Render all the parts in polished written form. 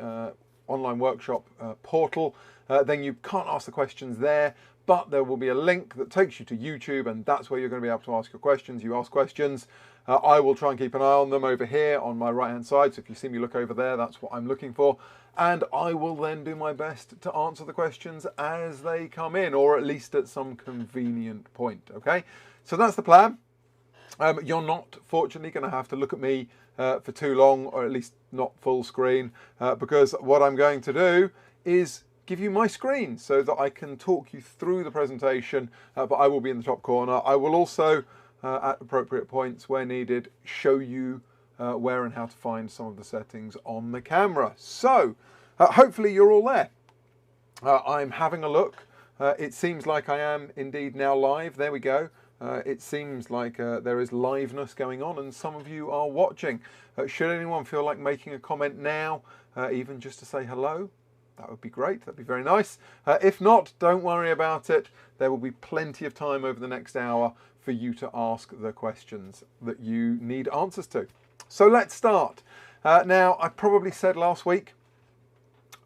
my online workshop portal, then you can't ask the questions there, but there will be a link that takes you to YouTube, and that's where you're going to be able to ask your questions. You ask questions. I will try and keep an eye on them over here on my right hand side, so if you see me look over there, that's what I'm looking for, and I will then do my best to answer the questions as they come in, or at least at some convenient point. Okay, so that's the plan. You're not, fortunately, going to have to look at me for too long, or at least not full screen, because what I'm going to do is give you my screen so that I can talk you through the presentation, but I will be in the top corner. I will also, at appropriate points where needed, show you where and how to find some of the settings on the camera. So, hopefully you're all there. I'm having a look. It seems like I am indeed now live. There we go. It seems like there is liveness going on, and some of you are watching. Should anyone feel like making a comment now, even just to say hello, that would be great. That'd be very nice. If not, don't worry about it. There will be plenty of time over the next hour for you to ask the questions that you need answers to. So let's start. Now, I probably said last week,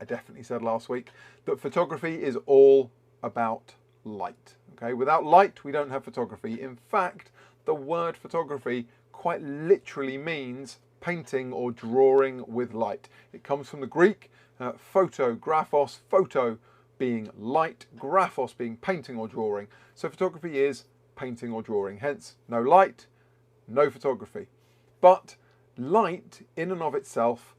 I definitely said last week, that photography is all about light. Okay, without light, we don't have photography. In fact, the word photography quite literally means painting or drawing with light. It comes from the Greek photo, graphos, photo being light, graphos being painting or drawing. So photography is painting or drawing, hence no light, no photography. But light in and of itself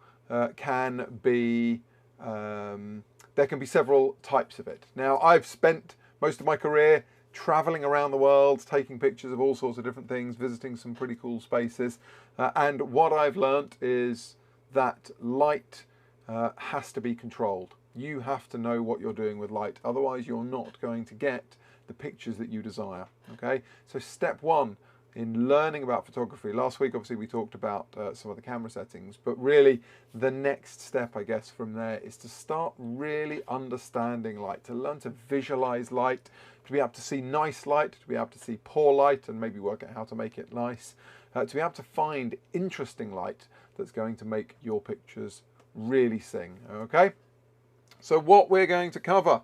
can be, there can be several types of it. Now, I've spent most of my career traveling around the world, taking pictures of all sorts of different things, visiting some pretty cool spaces. And what I've learnt is that light has to be controlled. You have to know what you're doing with light. Otherwise, you're not going to get the pictures that you desire. Okay, so step one in learning about photography. Last week, obviously, we talked about some of the camera settings, but really the next step, I guess, from there is to start really understanding light, to learn to visualize light, to be able to see nice light, to be able to see poor light and maybe work out how to make it nice, to be able to find interesting light that's going to make your pictures really sing. Okay, so what we're going to cover,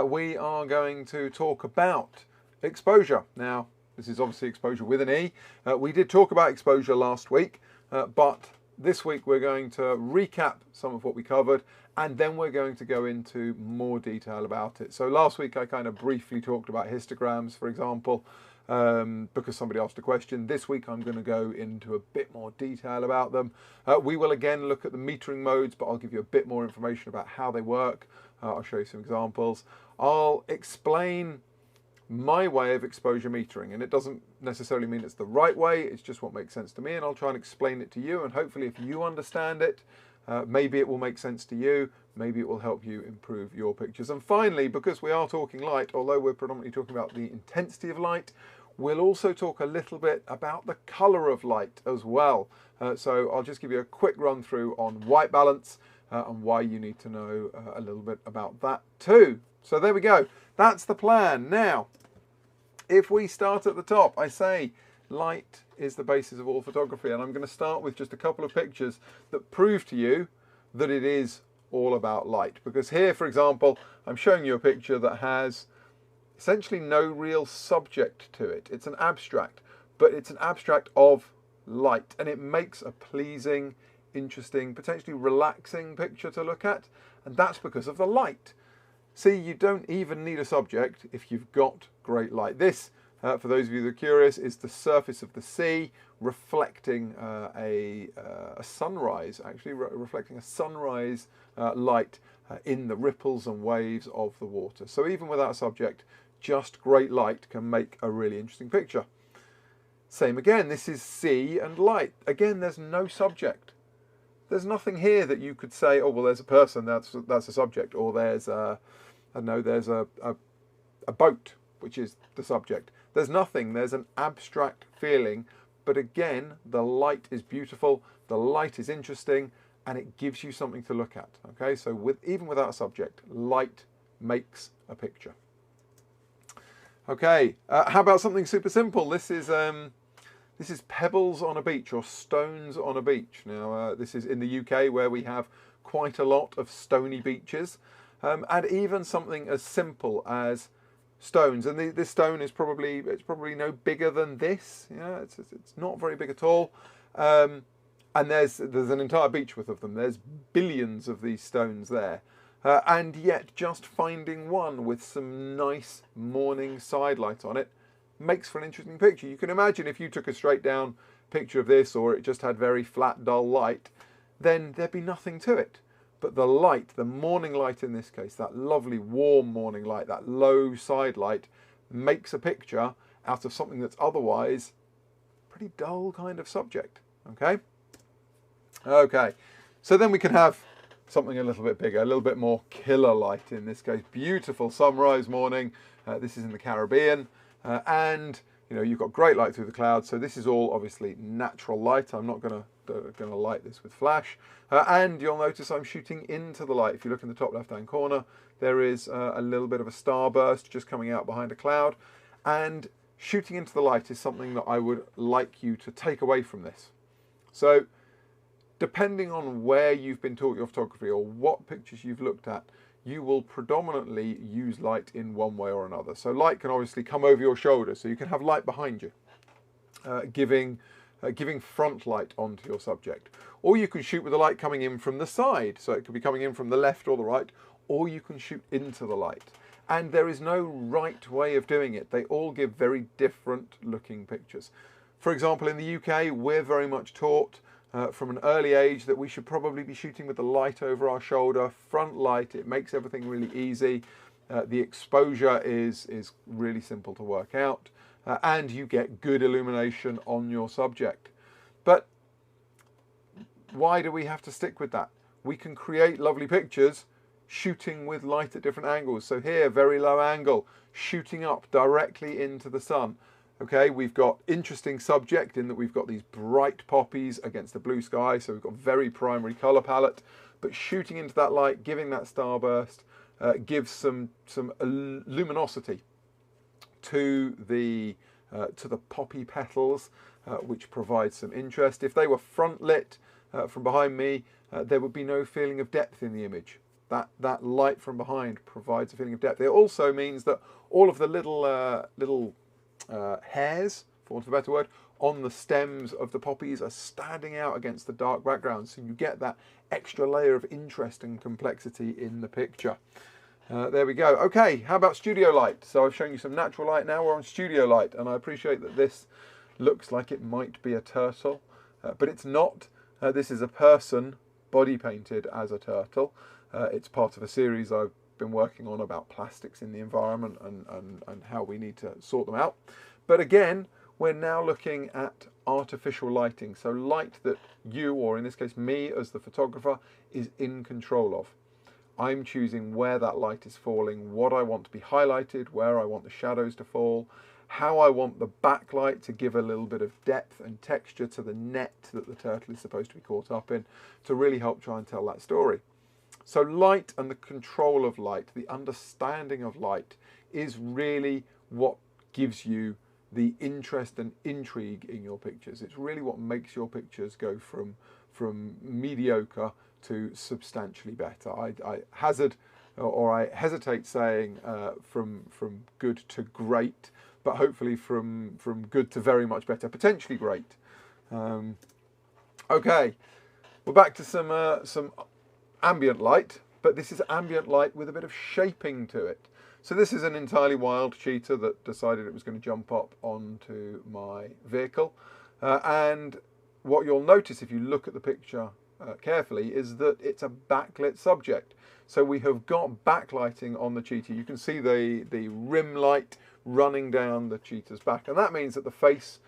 we are going to talk about exposure. Now, this is obviously exposure with an E. We did talk about exposure last week, but this week we're going to recap some of what we covered, and then we're going to go into more detail about it. So last week I kind of briefly talked about histograms, for example, because somebody asked a question. This week I'm going to go into a bit more detail about them. We will again look at the metering modes, but I'll give you a bit more information about how they work. I'll show you some examples. I'll explain my way of exposure metering, and it doesn't necessarily mean it's the right way, it's just what makes sense to me, and I'll try and explain it to you, and hopefully if you understand it, maybe it will make sense to you, maybe it will help you improve your pictures. And finally, because we are talking light, although we're predominantly talking about the intensity of light, we'll also talk a little bit about the color of light as well. So I'll just give you a quick run through on white balance and why you need to know a little bit about that too. So there we go, that's the plan. Now, if we start at the top, I say light is the basis of all photography, and I'm going to start with just a couple of pictures that prove to you that it is all about light. Because here, for example, I'm showing you a picture that has essentially no real subject to it. It's an abstract, but it's an abstract of light, and it makes a pleasing, interesting, potentially relaxing picture to look at, and that's because of the light. See, you don't even need a subject if you've got great light. This, for those of you that are curious, is the surface of the sea reflecting a sunrise, actually reflecting a sunrise light in the ripples and waves of the water. So even without a subject, just great light can make a really interesting picture. Same again, this is sea and light. Again, there's no subject. There's nothing here that you could say, oh, well, there's a person, that's a subject, or there's a, I don't know, there's a boat, which is the subject. There's nothing, there's an abstract feeling, but again, the light is beautiful, the light is interesting, and it gives you something to look at. Okay, so even without a subject, light makes a picture. Okay, how about something super simple? This is pebbles on a beach, or stones on a beach. Now, this is in the UK, where we have quite a lot of stony beaches, and even something as simple as stones. And this stone is probably no bigger than this. Yeah, it's not very big at all. And there's an entire beach worth of them. There's billions of these stones there. And yet just finding one with some nice morning side light on it makes for an interesting picture. You can imagine if you took a straight down picture of this, or it just had very flat, dull light, then there'd be nothing to it. But the light, the morning light in this case, that lovely warm morning light, that low side light, makes a picture out of something that's otherwise pretty dull kind of subject. Okay? Okay, so then we can have something a little bit bigger, a little bit more killer light in this case. Beautiful sunrise morning. This is in the Caribbean, and you know, you've got great light through the clouds. So this is all obviously natural light. I'm not going to light this with flash. And you'll notice I'm shooting into the light. If you look in the top left-hand corner, there is a little bit of a starburst just coming out behind a cloud. And shooting into the light is something that I would like you to take away from this. So depending on where you've been taught your photography or what pictures you've looked at, you will predominantly use light in one way or another. So light can obviously come over your shoulder, so you can have light behind you, giving front light onto your subject. Or you can shoot with the light coming in from the side, so it could be coming in from the left or the right, or you can shoot into the light. And there is no right way of doing it. They all give very different looking pictures. For example, in the UK, we're very much taught from an early age that we should probably be shooting with the light over our shoulder, front light. It makes everything really easy. The exposure is really simple to work out, and you get good illumination on your subject. But why do we have to stick with that? We can create lovely pictures shooting with light at different angles. So here, very low angle, shooting up directly into the sun. Okay, we've got interesting subject in that we've got these bright poppies against the blue sky, so we've got very primary color palette, but shooting into that light, giving that starburst, gives some luminosity to the poppy petals, which provides some interest. If they were front lit from behind me, there would be no feeling of depth in the image. That light from behind provides a feeling of depth. It also means that all of the little hairs, for want of a better word, on the stems of the poppies are standing out against the dark background, so you get that extra layer of interest and complexity in the picture. There we go. Okay, how about studio light? So I've shown you some natural light, now we're on studio light, and I appreciate that this looks like it might be a turtle, but it's not. This is a person body painted as a turtle. It's part of a series I've been working on about plastics in the environment and how we need to sort them out. But again, we're now looking at artificial lighting, so light that you, or in this case me as the photographer, is in control of. I'm choosing where that light is falling, what I want to be highlighted, where I want the shadows to fall, how I want the backlight to give a little bit of depth and texture to the net that the turtle is supposed to be caught up in, to really help try and tell that story. So light and the control of light, the understanding of light, is really what gives you the interest and intrigue in your pictures. It's really what makes your pictures go from mediocre to substantially better. I hesitate saying from good to great, but hopefully from good to very much better, potentially great. Okay, we're back to some ambient light, but this is ambient light with a bit of shaping to it. So this is an entirely wild cheetah that decided it was going to jump up onto my vehicle. And what you'll notice if you look at the picture carefully is that it's a backlit subject. So we have got backlighting on the cheetah. You can see the rim light running down the cheetah's back. And that means that the face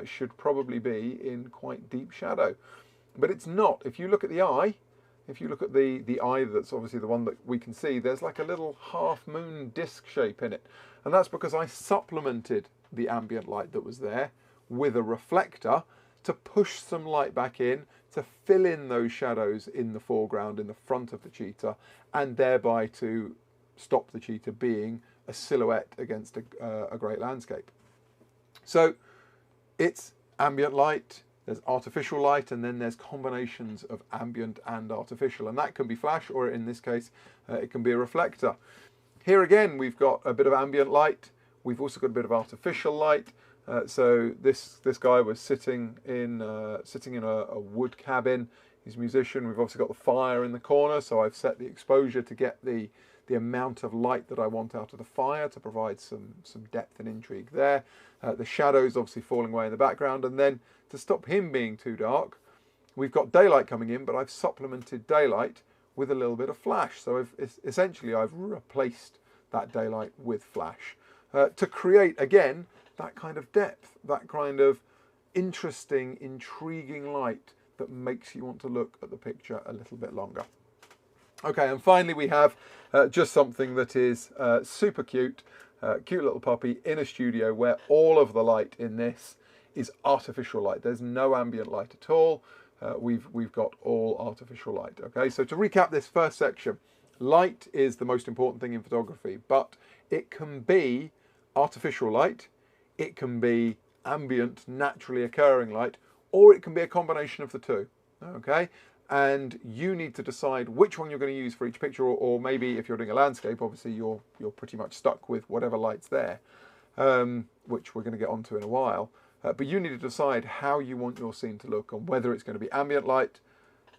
should probably be in quite deep shadow. But it's not. If you look at the eye, if you look at the eye that's obviously the one that we can see, there's like a little half-moon disc shape in it. And that's because I supplemented the ambient light that was there with a reflector to push some light back in, to fill in those shadows in the foreground, in the front of the cheetah, and thereby to stop the cheetah being a silhouette against a great landscape. So it's ambient light, there's artificial light, and then there's combinations of ambient and artificial. And that can be flash, or in this case, it can be a reflector. Here again, we've got a bit of ambient light. We've also got a bit of artificial light. So this guy was sitting in a wood cabin. He's a musician. We've obviously got the fire in the corner, so I've set the exposure to get the amount of light that I want out of the fire to provide some depth and intrigue there. The shadows obviously falling away in the background, and then to stop him being too dark, we've got daylight coming in, but I've supplemented daylight with a little bit of flash. So essentially I've replaced that daylight with flash to create, again, that kind of depth, that kind of interesting, intriguing light that makes you want to look at the picture a little bit longer. Okay, and finally we have just something that is super cute, cute little puppy in a studio where all of the light in this is artificial light. There's no ambient light at all. We've got all artificial light. Okay, so to recap this first section, light is the most important thing in photography, but it can be artificial light, it can be ambient, naturally occurring light, or it can be a combination of the two. Okay, and you need to decide which one you're going to use for each picture, or maybe if you're doing a landscape, obviously you're pretty much stuck with whatever light's there, which we're going to get onto in a while. But you need to decide how you want your scene to look, and whether it's going to be ambient light,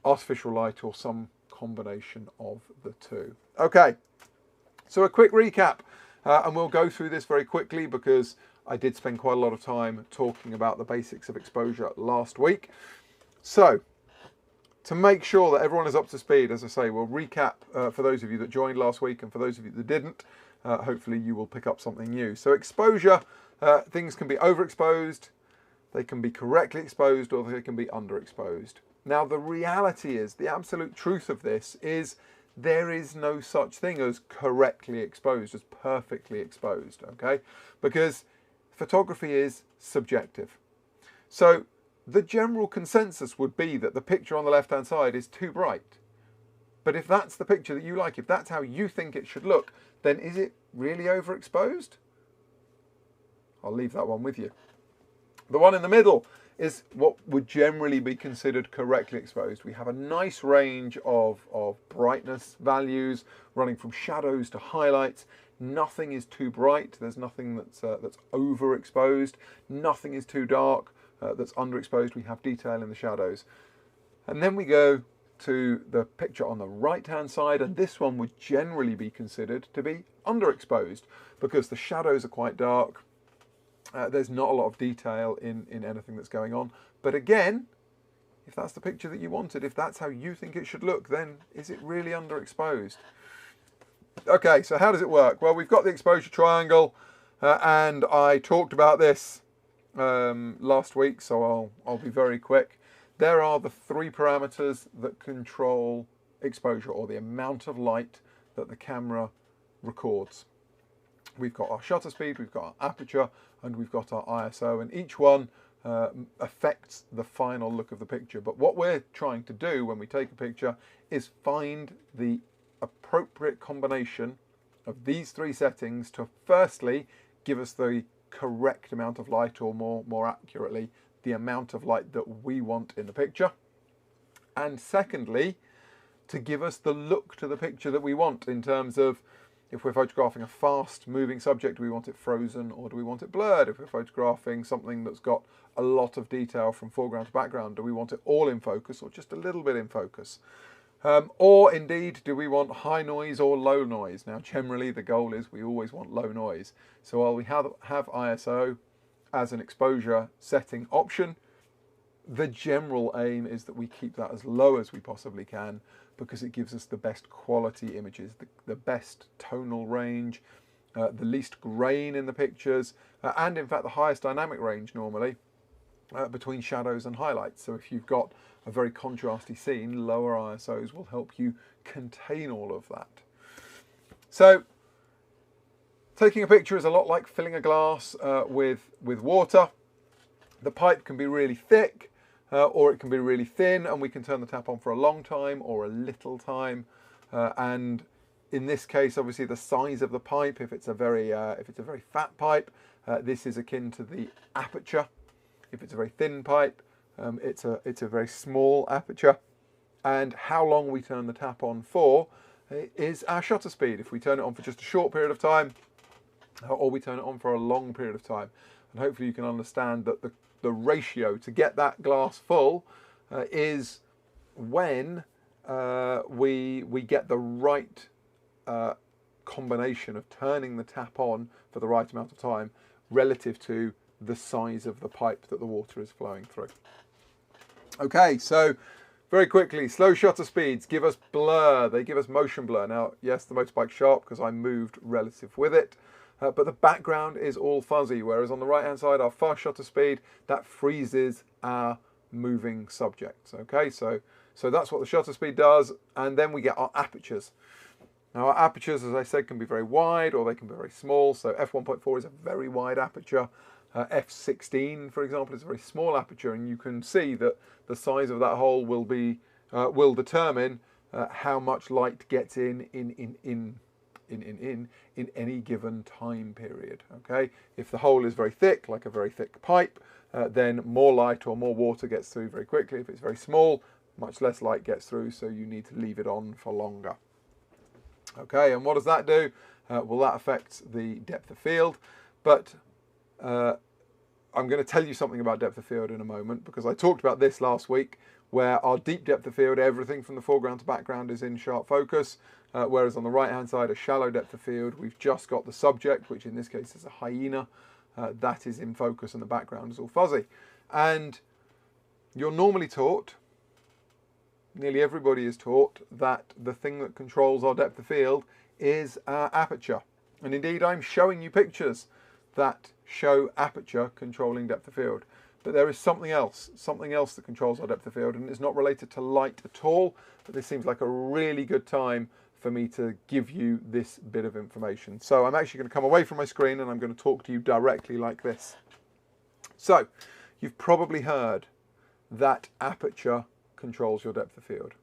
artificial light, or some combination of the two. Okay, so a quick recap, and we'll go through this very quickly because I did spend quite a lot of time talking about the basics of exposure last week. So to make sure that everyone is up to speed, as I say, we'll recap for those of you that joined last week, and for those of you that didn't, hopefully you will pick up something new. So exposure, things can be overexposed, they can be correctly exposed, or they can be underexposed. Now the reality is, the absolute truth of this is, there is no such thing as correctly exposed, as perfectly exposed, okay? Because photography is subjective. So the general consensus would be that the picture on the left-hand side is too bright. But if that's the picture that you like, if that's how you think it should look, then is it really overexposed? I'll leave that one with you. The one in the middle is what would generally be considered correctly exposed. We have a nice range of brightness values running from shadows to highlights. Nothing is too bright. There's nothing that's overexposed. Nothing is too dark. That's underexposed. We have detail in the shadows. And then we go to the picture on the right hand side, and this one would generally be considered to be underexposed because the shadows are quite dark. There's not a lot of detail in anything that's going on. But again, if that's the picture that you wanted, if that's how you think it should look, then is it really underexposed? Okay, so how does it work? Well, we've got the exposure triangle, and I talked about this last week, so I'll be very quick. There are the three parameters that control exposure, or the amount of light that the camera records. We've got our shutter speed, we've got our aperture, and we've got our ISO, and each one affects the final look of the picture. But what we're trying to do when we take a picture is find the appropriate combination of these three settings to firstly give us the correct amount of light, or more accurately, the amount of light that we want in the picture, and secondly, to give us the look to the picture that we want, in terms of, if we're photographing a fast moving subject, do we want it frozen or do we want it blurred? If we're photographing something that's got a lot of detail from foreground to background, do we want it all in focus or just a little bit in focus? Or indeed, do we want high noise or low noise? Now generally the goal is we always want low noise. So while we have ISO as an exposure setting option, the general aim is that we keep that as low as we possibly can, because it gives us the best quality images, the best tonal range, the least grain in the pictures, and in fact the highest dynamic range normally between shadows and highlights. So if you've got a very contrasty scene, lower ISOs will help you contain all of that. So taking a picture is a lot like filling a glass with water. The pipe can be really thick, or it can be really thin, and we can turn the tap on for a long time or a little time. And in this case, obviously, the size of the pipe, if it's a very fat pipe, this is akin to the aperture. If it's a very thin pipe, It's a very small aperture, and how long we turn the tap on for is our shutter speed. If we turn it on for just a short period of time, or we turn it on for a long period of time. And hopefully you can understand that the ratio to get that glass full is when we get the right combination of turning the tap on for the right amount of time relative to the size of the pipe that the water is flowing through. Okay, so very quickly, slow shutter speeds give us blur, they give us motion blur. Now, yes, the motorbike's sharp because I moved relative with it, but the background is all fuzzy, whereas on the right-hand side, our fast shutter speed, that freezes our moving subjects. Okay, so that's what the shutter speed does, and then we get our apertures. Now, our apertures, as I said, can be very wide or they can be very small. So f1.4 is a very wide aperture. f16, for example, is a very small aperture, and you can see that the size of that hole will determine how much light gets in any given time period. Okay, if the hole is very thick, like a very thick pipe, then more light or more water gets through very quickly. If it's very small, much less light gets through, so you need to leave it on for longer. Okay, and what does that do? Well, that affects the depth of field, but I'm going to tell you something about depth of field in a moment, because I talked about this last week, where our deep depth of field, everything from the foreground to background is in sharp focus, whereas on the right hand side, a shallow depth of field, we've just got the subject, which in this case is a hyena, that is in focus, and the background is all fuzzy. And you're normally taught, nearly everybody is taught, that the thing that controls our depth of field is our aperture. And indeed, I'm showing you pictures that show aperture controlling depth of field. But there is something else that controls our depth of field, and it's not related to light at all, but this seems like a really good time for me to give you this bit of information. So I'm actually going to come away from my screen and I'm going to talk to you directly like this. So you've probably heard that aperture controls your depth of field.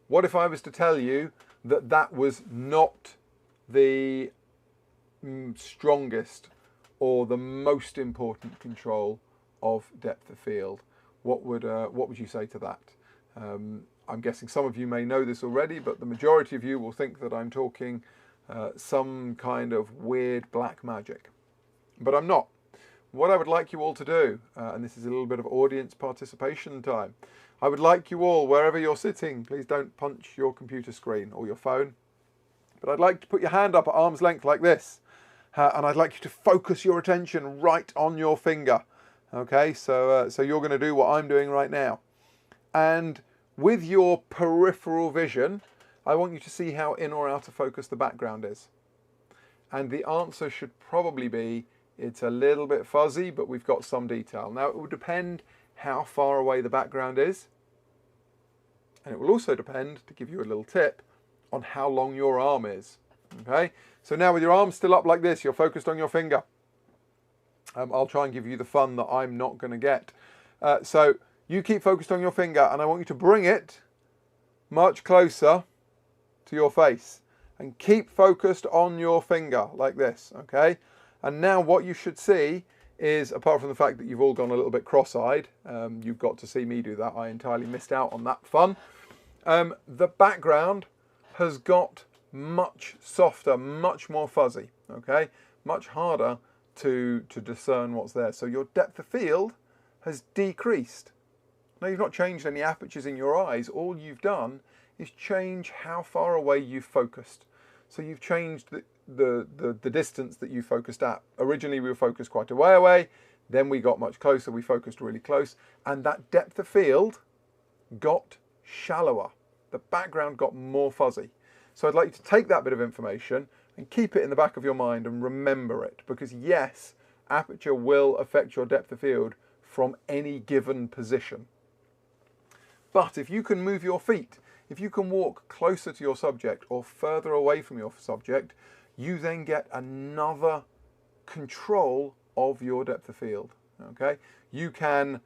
What if I was to tell you that that was not the strongest or the most important control of depth of field? What would you say to that? I'm guessing some of you may know this already, but the majority of you will think that I'm talking some kind of weird black magic. But I'm not. What I would like you all to do, and this is a little bit of audience participation time, I would like you all, wherever you're sitting, please don't punch your computer screen or your phone, but I'd like you to put your hand up at arm's length like this, and I'd like you to focus your attention right on your finger. Okay, so you're going to do what I'm doing right now. And with your peripheral vision, I want you to see how in or out of focus the background is. And the answer should probably be, it's a little bit fuzzy, but we've got some detail. Now, it will depend how far away the background is. And it will also depend, to give you a little tip, on how long your arm is. Okay, so now with your arm still up like this, you're focused on your finger. I'll try and give you the fun that I'm not going to get. So you keep focused on your finger, and I want you to bring it much closer to your face. And keep focused on your finger like this, okay? And now what you should see is, apart from the fact that you've all gone a little bit cross-eyed, you've got to see me do that. I entirely missed out on that fun. The background has got much softer, much more fuzzy, okay? Much harder to discern what's there. So your depth of field has decreased. Now, you've not changed any apertures in your eyes. All you've done is change how far away you've focused. So you've changed the distance that you focused at. Originally, we were focused quite a way away. Then we got much closer. We focused really close. And that depth of field got shallower. The background got more fuzzy. So I'd like you to take that bit of information and keep it in the back of your mind and remember it. Because yes, aperture will affect your depth of field from any given position. But if you can move your feet, if you can walk closer to your subject or further away from your subject, you then get another control of your depth of field. Okay, you can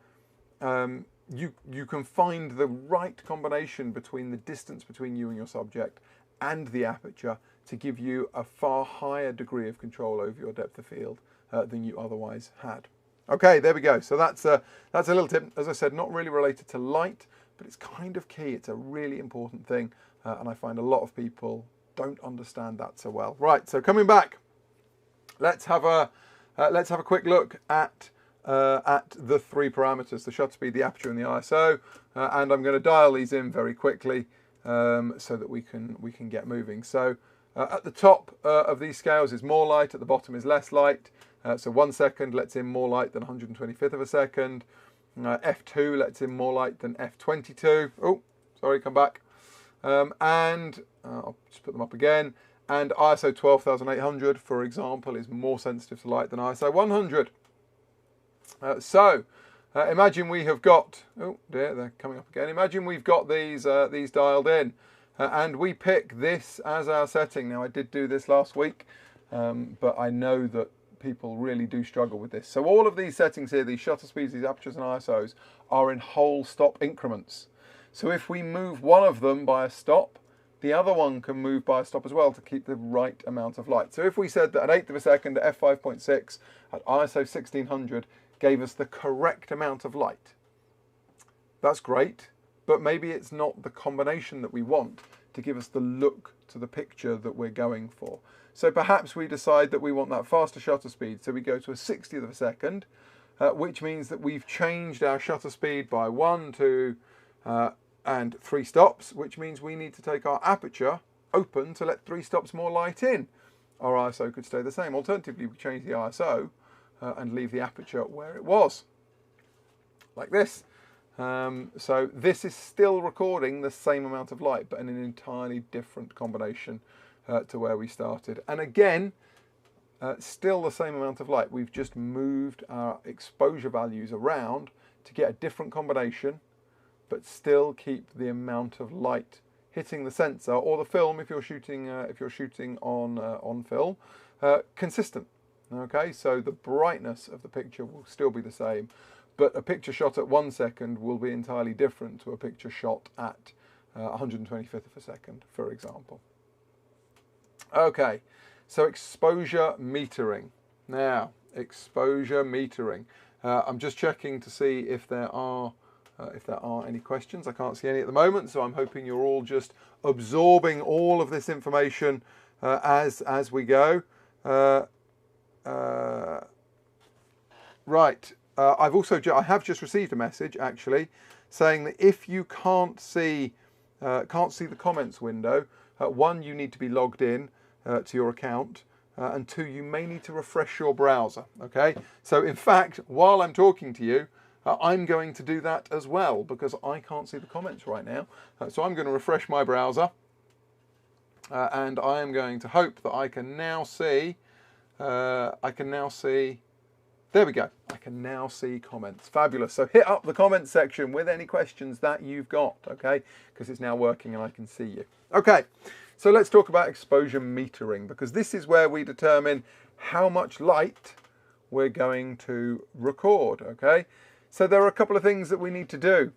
you can find the right combination between the distance between you and your subject and the aperture to give you a far higher degree of control over your depth of field than you otherwise had. Okay, there we go. So that's a little tip. As I said, not really related to light, but it's kind of key. It's a really important thing, and I find a lot of people don't understand that so well. Right, so coming back, let's have a quick look at the three parameters: the shutter speed, the aperture, and the ISO. And I'm going to dial these in very quickly so that we can get moving. So at the top of these scales is more light. At the bottom is less light. So 1 second lets in more light than 125th of a second. F2 lets in more light than F22. Oh, sorry, come back. And I'll just put them up again. And ISO 12800, for example, is more sensitive to light than ISO 100. Imagine we have got, oh dear, they're coming up again. Imagine we've got these dialed in, and we pick this as our setting. Now, I did do this last week, but I know that people really do struggle with this. So all of these settings here, these shutter speeds, these apertures and ISOs, are in whole stop increments. So if we move one of them by a stop, the other one can move by a stop as well to keep the right amount of light. So if we said that an eighth of a second at f5.6 at ISO 1600 gave us the correct amount of light, that's great, but maybe it's not the combination that we want to give us the look to the picture that we're going for. So perhaps we decide that we want that faster shutter speed, so we go to a 60th of a second, which means that we've changed our shutter speed by 1, 2, and 3 stops, which means we need to take our aperture open to let 3 stops more light in. Our ISO could stay the same. Alternatively, we change the ISO and leave the aperture where it was, like this. So this is still recording the same amount of light, but in an entirely different combination to where we started. And again, still the same amount of light. We've just moved our exposure values around to get a different combination, but still keep the amount of light hitting the sensor or the film if you're shooting on film consistent. Okay, so the brightness of the picture will still be the same, but a picture shot at 1 second will be entirely different to a picture shot at 125th of a second, for example. Okay, so exposure metering. Now, exposure metering. I'm just checking to see if there are any questions. I can't see any at the moment, so I'm hoping you're all just absorbing all of this information as we go. Right. I have just received a message actually saying that if you can't see the comments window, one, you need to be logged in to your account, and two, you may need to refresh your browser. Okay. So in fact, while I'm talking to you, I'm going to do that as well because I can't see the comments right now. So I'm going to refresh my browser, and I am going to hope that I can now see. There we go. I can now see comments. Fabulous. So hit up the comments section with any questions that you've got, okay? Because it's now working and I can see you. Okay, so let's talk about exposure metering, because this is where we determine how much light we're going to record, okay? So there are a couple of things that we need to do.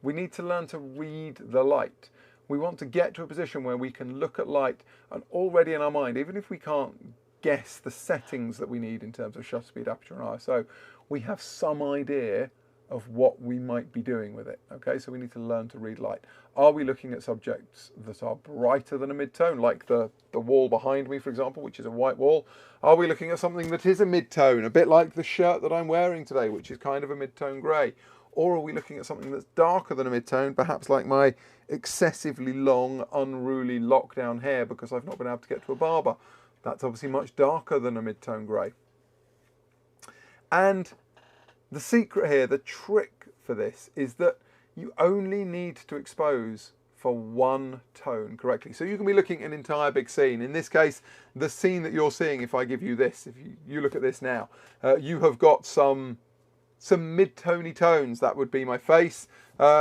We need to learn to read the light. We want to get to a position where we can look at light and already in our mind, even if we can't guess the settings that we need in terms of shutter speed, aperture and ISO, we have some idea of what we might be doing with it. Okay, so we need to learn to read light. Are we looking at subjects that are brighter than a mid-tone, like the wall behind me, for example, which is a white wall? Are we looking at something that is a mid-tone, a bit like the shirt that I'm wearing today, which is kind of a mid-tone grey? Or are we looking at something that's darker than a mid-tone, perhaps like my excessively long, unruly lockdown hair because I've not been able to get to a barber? That's obviously much darker than a mid-tone grey. And the secret here, the trick for this, is that you only need to expose for one tone correctly. So you can be looking at an entire big scene. In this case, the scene that you're seeing, if I give you this, if you look at this now, you have got some mid-tony tones. That would be my face.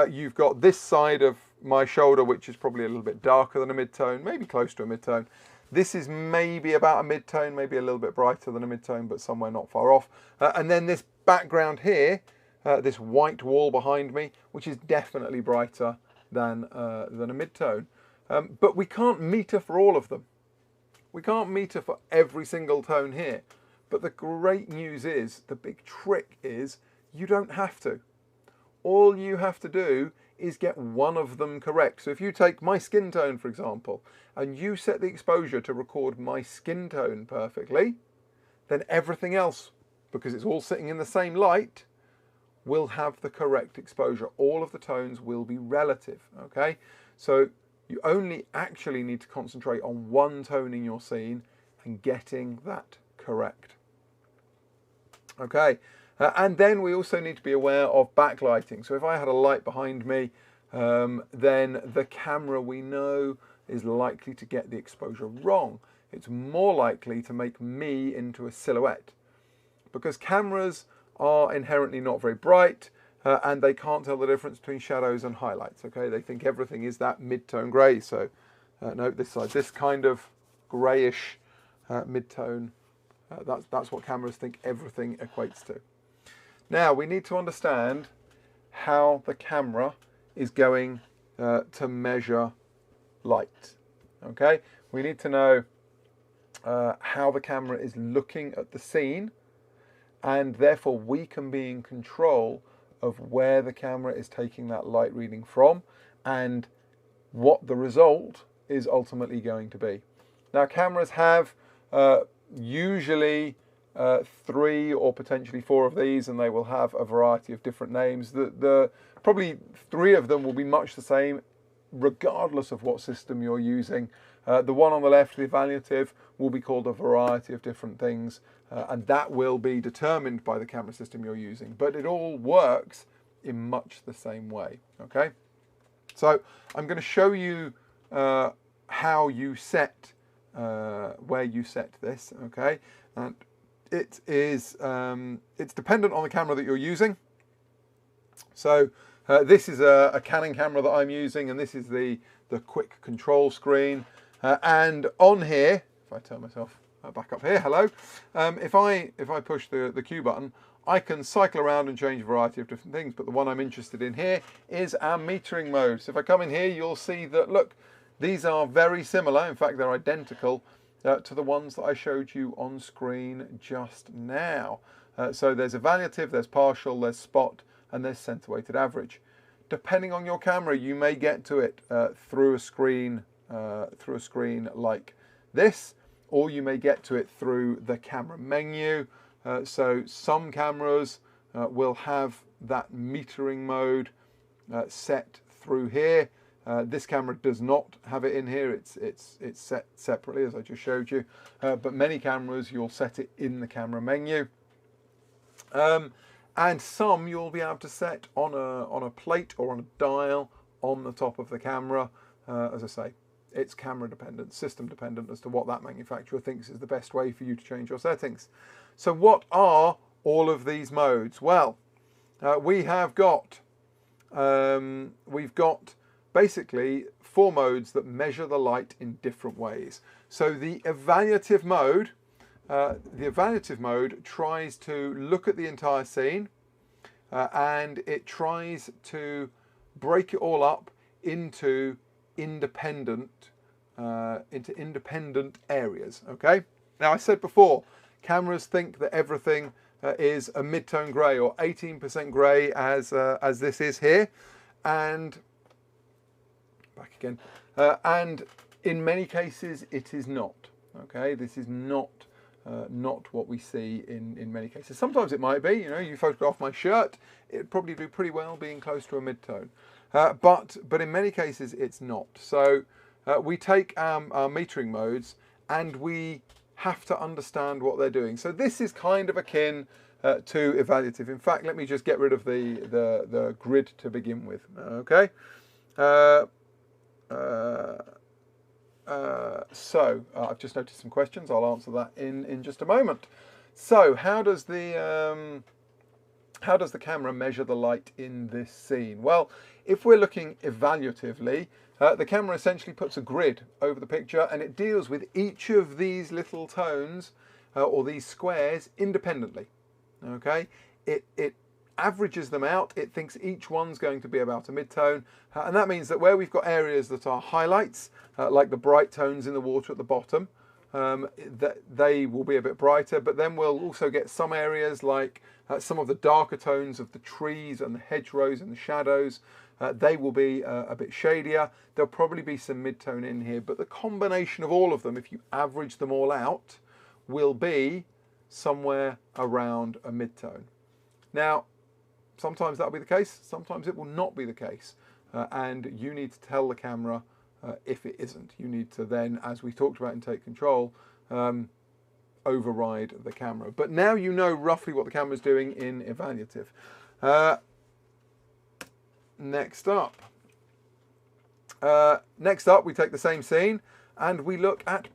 You've got this side of my shoulder, which is probably a little bit darker than a mid-tone, maybe close to a mid-tone. This is maybe about a mid-tone, maybe a little bit brighter than a mid-tone, but somewhere not far off. And then this background here, this white wall behind me, which is definitely brighter than a mid-tone. But we can't meter for all of them. We can't meter for every single tone here. But the great news is, the big trick is, you don't have to. All you have to do is get one of them correct. So if you take my skin tone, for example, and you set the exposure to record my skin tone perfectly, then everything else, because it's all sitting in the same light, will have the correct exposure. All of the tones will be relative, okay? So you only actually need to concentrate on one tone in your scene and getting that correct. Okay, and then we also need to be aware of backlighting. So if I had a light behind me, then the camera, we know, is likely to get the exposure wrong. It's more likely to make me into a silhouette, because cameras are inherently not very bright, and they can't tell the difference between shadows and highlights. Okay, they think everything is that mid-tone grey. So note this side, this kind of greyish mid-tone. That's what cameras think everything equates to. Now we need to understand how the camera is going to measure light. Okay, we need to know how the camera is looking at the scene, and therefore we can be in control of where the camera is taking that light reading from and what the result is ultimately going to be. Now cameras have usually 3 or potentially 4 of these, and they will have a variety of different names. Probably 3 of them will be much the same regardless of what system you're using. The one on the left, the evaluative, will be called a variety of different things, and that will be determined by the camera system you're using, but it all works in much the same way. Okay, so I'm going to show you how you set where you set this. Okay, and it is it's dependent on the camera that you're using. So this is a Canon camera that I'm using, and this is the quick control screen, and on here, if I turn myself back up here, hello, if I push the Q button, I can cycle around and change a variety of different things, but the one I'm interested in here is our metering mode. So if I come in here, you'll see that, look, these are very similar, in fact they're identical to the ones that I showed you on screen just now. So there's evaluative, there's partial, there's spot, and there's center weighted average. Depending on your camera, you may get to it through a screen like this, or you may get to it through the camera menu. So some cameras will have that metering mode set through here. This camera does not have it in here. It's set separately, as I just showed you. But many cameras, you'll set it in the camera menu. And some you'll be able to set on a plate or on a dial on the top of the camera. As I say, it's camera dependent, system dependent as to what that manufacturer thinks is the best way for you to change your settings. So what are all of these modes? Well, we've got basically 4 modes that measure the light in different ways. So the evaluative mode tries to look at the entire scene, and it tries to break it all up into independent areas. Okay, now I said before, cameras think that everything is a mid-tone grey or 18% grey, as this is here, and back again, and in many cases it is not. Okay, this is not what we see in many cases. Sometimes it might be, you know, you photograph my shirt, it'd probably do pretty well being close to a mid-tone, but in many cases it's not. So we take our metering modes and we have to understand what they're doing. So this is kind of akin to evaluative. In fact, let me just get rid of the grid to begin with. Okay. So I've just noticed some questions. I'll answer that in just a moment. So how does the camera measure the light in this scene? Well, if we're looking evaluatively, the camera essentially puts a grid over the picture, and it deals with each of these little tones or these squares independently. Okay, it averages them out. It thinks each one's going to be about a mid-tone, and that means that where we've got areas that are highlights, like the bright tones in the water at the bottom, that they will be a bit brighter, but then we'll also get some areas like some of the darker tones of the trees and the hedgerows and the shadows. They will be a bit shadier. There'll probably be some mid-tone in here, but the combination of all of them, if you average them all out, will be somewhere around a mid-tone. Now, sometimes that'll be the case, sometimes it will not be the case, and you need to tell the camera if it isn't. You need to then, as we talked about in Take Control, override the camera. But now you know roughly what the camera's doing in evaluative. Next up, we take the same scene and we look at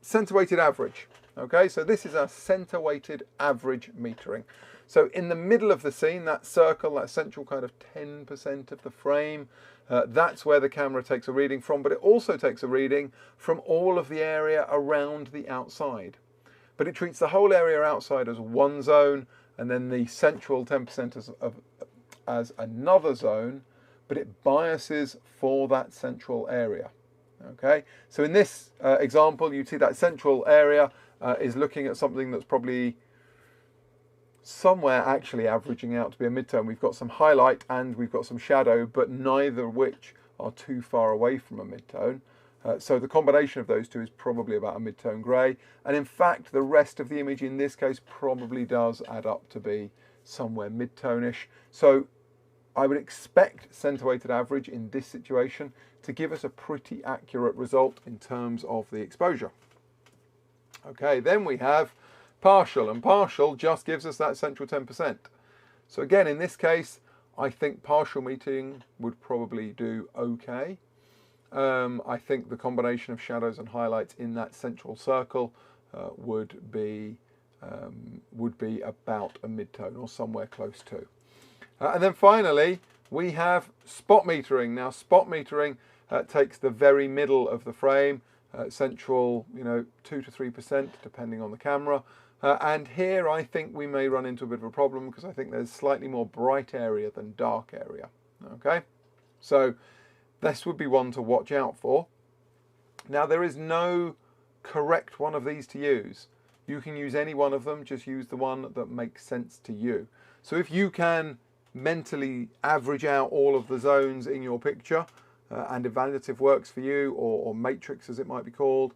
center-weighted average. Okay, so this is our center-weighted average metering. So in the middle of the scene, that circle, that central kind of 10% of the frame, that's where the camera takes a reading from, but it also takes a reading from all of the area around the outside. But it treats the whole area outside as one zone, and then the central 10% as another zone, but it biases for that central area. Okay, so in this example, you see that central area is looking at something that's probably somewhere actually averaging out to be a midtone. We've got some highlight and we've got some shadow, but neither of which are too far away from a midtone. So the combination of those two is probably about a midtone grey. And in fact, the rest of the image in this case probably does add up to be somewhere midtone-ish. So I would expect center-weighted average in this situation to give us a pretty accurate result in terms of the exposure. Okay, then we have partial, and partial just gives us that central 10%. So again, in this case, I think partial metering would probably do okay. I think the combination of shadows and highlights in that central circle would be about a midtone or somewhere close to. And then finally, we have spot metering. Now, spot metering takes the very middle of the frame, central, 2 to 3%, depending on the camera. And here I think we may run into a bit of a problem because I think there's slightly more bright area than dark area. Okay, so this would be one to watch out for. Now, there is no correct one of these to use. You can use any one of them, just use the one that makes sense to you. So if you can mentally average out all of the zones in your picture and evaluative works for you, or matrix as it might be called,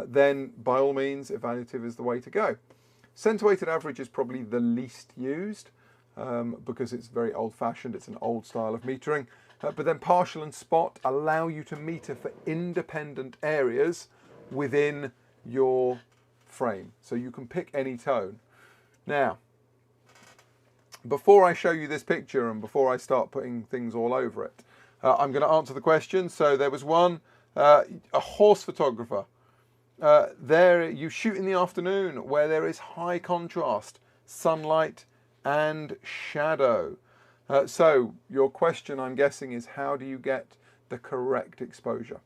then by all means evaluative is the way to go. Center-weighted average is probably the least used because it's very old-fashioned, it's an old style of metering. But then partial and spot allow you to meter for independent areas within your frame. So you can pick any tone. Now, before I show you this picture and before I start putting things all over it, I'm going to answer the question. So there was one, a horse photographer. There you shoot in the afternoon where there is high contrast, sunlight and shadow. So your question, I'm guessing, is how do you get the correct exposure?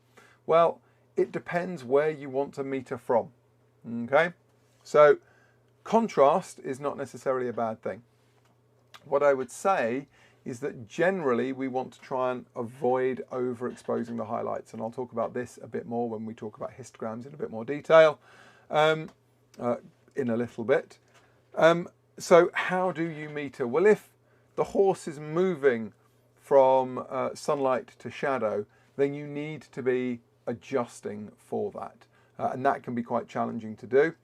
Well, it depends where you want to meter from. Okay, so contrast is not necessarily a bad thing. What I would say is that generally we want to try and avoid overexposing the highlights, and I'll talk about this a bit more when we talk about histograms in a bit more detail in a little bit. So how do you meter? Well, if the horse is moving from sunlight to shadow, then you need to be adjusting for that, and that can be quite challenging to do.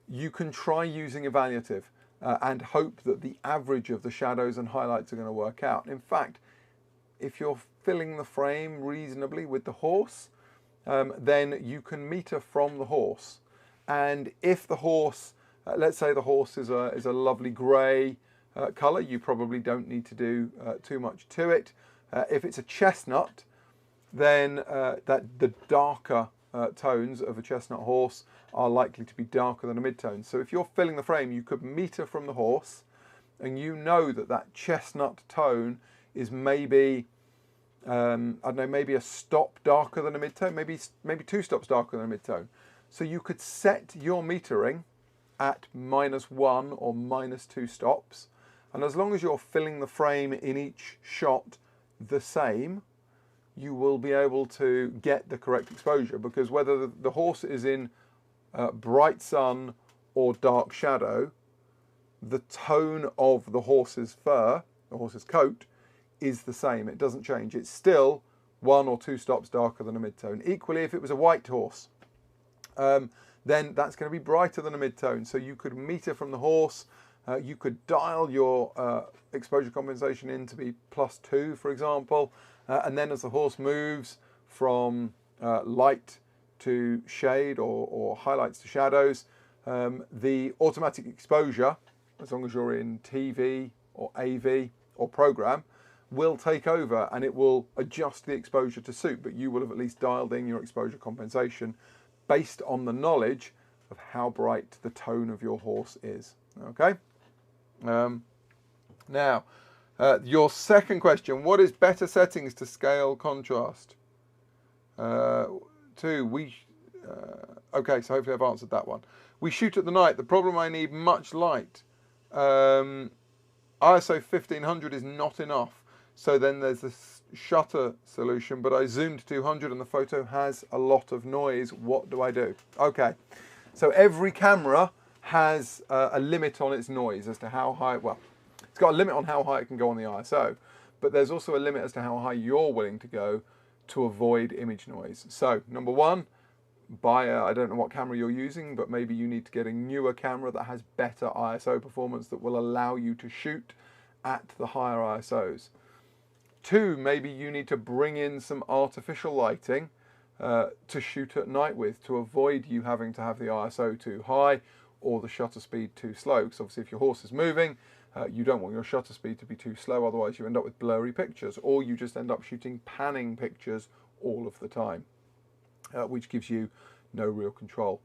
You can try using evaluative and hope that the average of the shadows and highlights are going to work out. In fact, if you're filling the frame reasonably with the horse, then you can meter from the horse. And if the horse, let's say the horse is a lovely grey colour, you probably don't need to do too much to it. If it's a chestnut, then the darker tones of a chestnut horse are likely to be darker than a midtone. So if you're filling the frame, you could meter from the horse, and you know that chestnut tone is maybe, I don't know, maybe a stop darker than a midtone, maybe 2 stops darker than a midtone. So you could set your metering at -1 or -2 stops, and as long as you're filling the frame in each shot the same, you will be able to get the correct exposure, because whether the horse is in bright sun or dark shadow, the tone of the horse's fur, the horse's coat, is the same. It doesn't change. It's still 1 or 2 stops darker than a mid-tone. Equally, if it was a white horse, then that's going to be brighter than a mid-tone. So you could meter from the horse. You could dial your exposure compensation in to be +2, for example. And then as the horse moves from light to shade or highlights to shadows, the automatic exposure, as long as you're in TV or AV or program, will take over and it will adjust the exposure to suit, but you will have at least dialed in your exposure compensation based on the knowledge of how bright the tone of your horse is. Okay? Now, your second question, what is better settings to scale contrast? Okay, so hopefully I've answered that one. We shoot at the night. The problem, I need much light. ISO 1500 is not enough. So then there's this shutter solution, but I zoomed to 200 and the photo has a lot of noise. What do I do? Okay, so every camera has a limit on its noise as to how high, well, it's got a limit on how high it can go on the ISO, but there's also a limit as to how high you're willing to go to avoid image noise. So number one, I don't know what camera you're using, but maybe you need to get a newer camera that has better ISO performance that will allow you to shoot at the higher ISOs. 2, maybe you need to bring in some artificial lighting to shoot at night with, to avoid you having to have the ISO too high or the shutter speed too slow. Because obviously if your horse is moving, you don't want your shutter speed to be too slow, otherwise you end up with blurry pictures, or you just end up shooting panning pictures all of the time, which gives you no real control.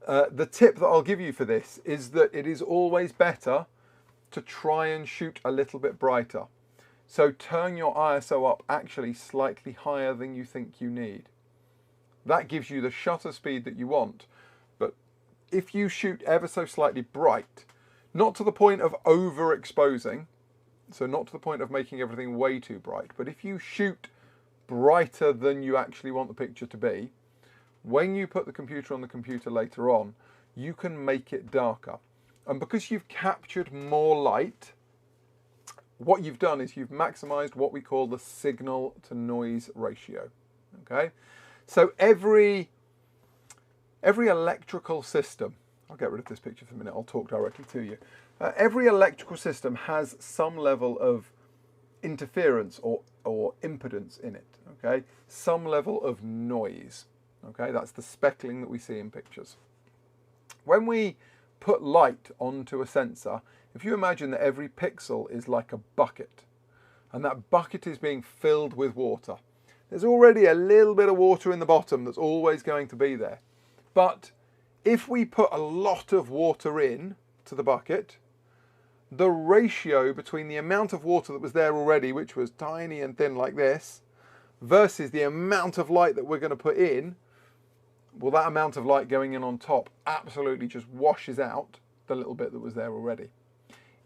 The tip that I'll give you for this is that it is always better to try and shoot a little bit brighter. So turn your ISO up actually slightly higher than you think you need. That gives you the shutter speed that you want. But if you shoot ever so slightly bright, not to the point of overexposing, so not to the point of making everything way too bright, but if you shoot brighter than you actually want the picture to be, when you put the computer on the computer later on, you can make it darker. And because you've captured more light, what you've done is you've maximized what we call the signal to noise ratio. Okay, so every electrical system, I'll get rid of this picture for a minute, I'll talk directly to you. Every electrical system has some level of interference or impedance in it, okay? Some level of noise, okay? That's the speckling that we see in pictures. When we put light onto a sensor, if you imagine that every pixel is like a bucket, and that bucket is being filled with water, there's already a little bit of water in the bottom that's always going to be there. But if we put a lot of water in to the bucket, the ratio between the amount of water that was there already, which was tiny and thin like this, versus the amount of light that we're going to put in, well, that amount of light going in on top absolutely just washes out the little bit that was there already.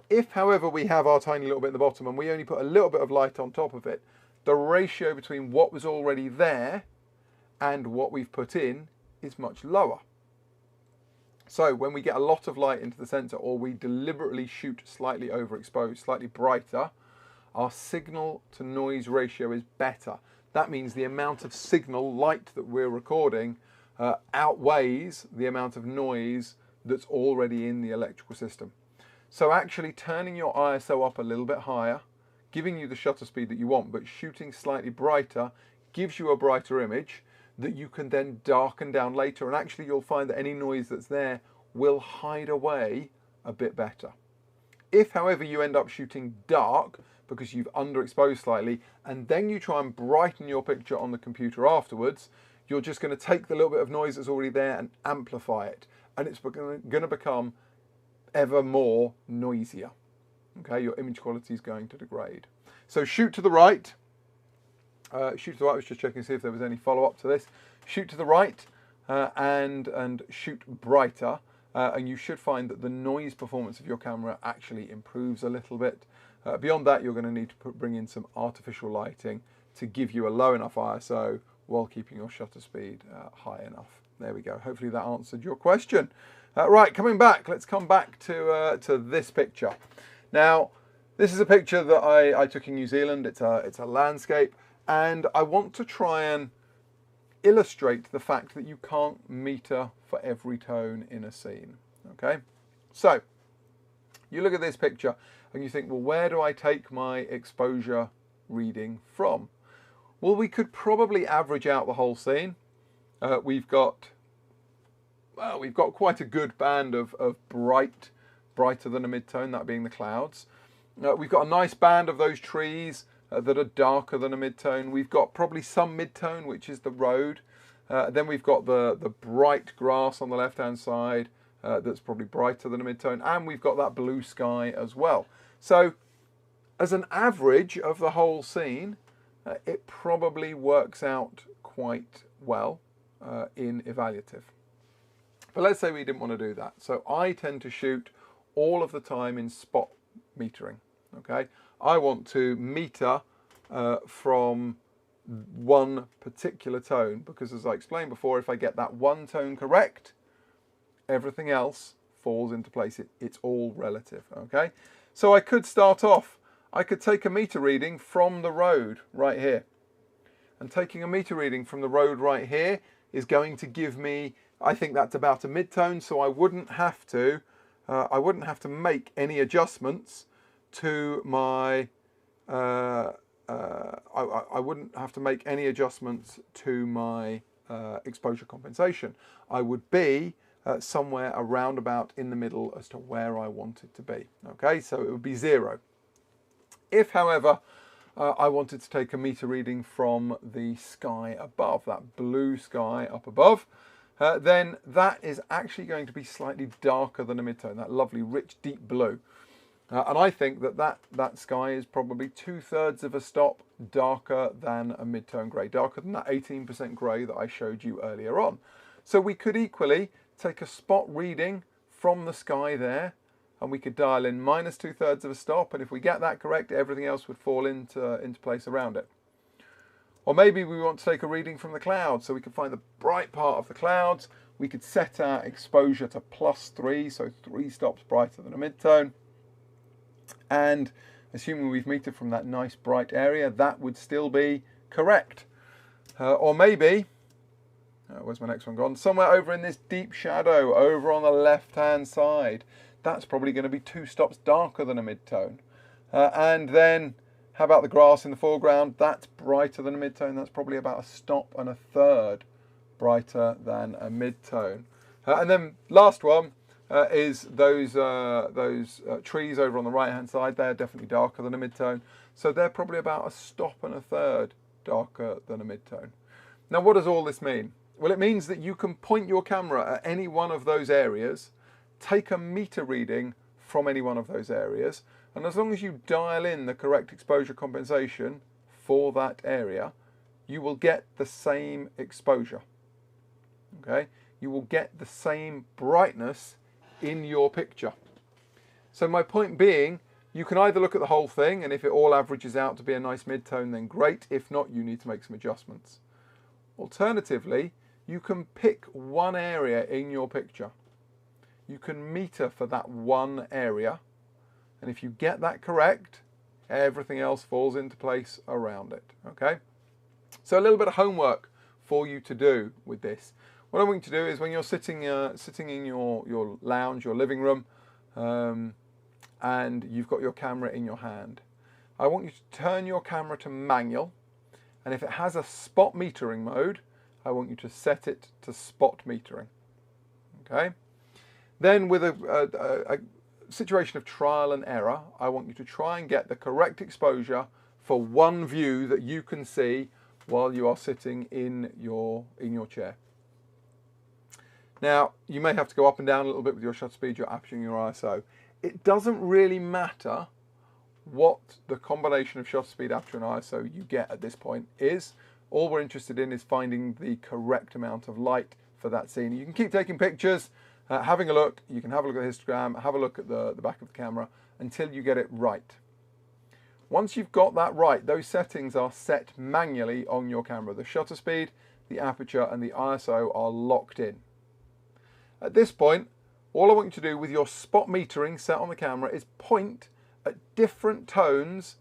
If, however, we have our tiny little bit at the bottom and we only put a little bit of light on top of it, the ratio between what was already there and what we've put in is much lower. So when we get a lot of light into the sensor, or we deliberately shoot slightly overexposed, slightly brighter, our signal to noise ratio is better. That means the amount of signal light that we're recording outweighs the amount of noise that's already in the electrical system. So actually turning your ISO up a little bit higher, giving you the shutter speed that you want, but shooting slightly brighter gives you a brighter image that you can then darken down later, and actually you'll find that any noise that's there will hide away a bit better. If, however, you end up shooting dark because you've underexposed slightly, and then you try and brighten your picture on the computer afterwards, you're just going to take the little bit of noise that's already there and amplify it, and it's going to become ever more noisier. Okay, your image quality is going to degrade. So shoot to the right. Shoot to the right. I was just checking to see if there was any follow-up to this. Shoot to the right and shoot brighter, and you should find that the noise performance of your camera actually improves a little bit. Beyond that, you're going to need to bring in some artificial lighting to give you a low enough ISO while keeping your shutter speed high enough. There we go. Hopefully that answered your question. Right, coming back, let's come back to this picture. Now, this is a picture that I took in New Zealand. It's a landscape, and I want to try and illustrate the fact that you can't meter for every tone in a scene. Okay, so you look at this picture and you think, well, where do I take my exposure reading from? Well, we could probably average out the whole scene. We've got quite a good band of brighter than a mid-tone, that being the clouds. We've got a nice band of those trees that are darker than a mid-tone. We've got probably some mid-tone, which is the road. Then we've got the bright grass on the left-hand side that's probably brighter than a mid-tone. And we've got that blue sky as well. So as an average of the whole scene, it probably works out quite well in evaluative. But let's say we didn't want to do that. So I tend to shoot all of the time in spot metering. Okay, I want to meter from one particular tone, because as I explained before, if I get that one tone correct, everything else falls into place. It's all relative. Okay, so I could start off, I could take a meter reading from the road right here, and taking a meter reading from the road right here is going to give me, I think that's about a mid-tone, so I wouldn't have to make any adjustments to my I wouldn't have to make any adjustments to my exposure compensation. I would be somewhere around about in the middle as to where I want it to be. Okay, so it would be 0. If, however, I wanted to take a meter reading from the sky above, that blue sky up above, then that is actually going to be slightly darker than a mid-tone, that lovely rich deep blue. And I think that sky is probably 2/3 of a stop darker than a mid-tone grey, darker than that 18% grey that I showed you earlier on. So we could equally take a spot reading from the sky there, and we could dial in -2/3 of a stop, and if we get that correct, everything else would fall into place around it. Or maybe we want to take a reading from the clouds, so we could find the bright part of the clouds. We could set our exposure to +3, so 3 stops brighter than a mid-tone. And assuming we've metered from that nice bright area, that would still be correct. Or maybe, where's my next one gone? Somewhere over in this deep shadow, over on the left-hand side. That's probably going to be 2 stops darker than a mid-tone. And then, how about the grass in the foreground? That's brighter than a mid-tone. That's probably about 1.1/3 brighter than a mid-tone. And then last one is those trees over on the right-hand side. They're definitely darker than a mid-tone. So they're probably about 1.1/3 darker than a mid-tone. Now, what does all this mean? Well, it means that you can point your camera at any one of those areas, take a meter reading from any one of those areas, and as long as you dial in the correct exposure compensation for that area, you will get the same exposure. Okay? You will get the same brightness in your picture. So my point being, you can either look at the whole thing, and if it all averages out to be a nice mid-tone, then great. If not, you need to make some adjustments. Alternatively, you can pick one area in your picture. You can meter for that one area, and if you get that correct, everything else falls into place around it. Okay? So a little bit of homework for you to do with this. What I want you to do is, when you're sitting in your lounge, your living room, and you've got your camera in your hand, I want you to turn your camera to manual, and if it has a spot metering mode, I want you to set it to spot metering. Okay? Then with a situation of trial and error, I want you to try and get the correct exposure for one view that you can see while you are sitting in your chair. Now, you may have to go up and down a little bit with your shutter speed, your aperture, and your ISO. It doesn't really matter what the combination of shutter speed, aperture, and ISO you get at this point is. All we're interested in is finding the correct amount of light for that scene. You can keep taking pictures, having a look. You can have a look at the histogram, have a look at the back of the camera until you get it right. Once you've got that right, those settings are set manually on your camera. The shutter speed, the aperture, and the ISO are locked in. At this point, all I want you to do with your spot metering set on the camera is point at different tones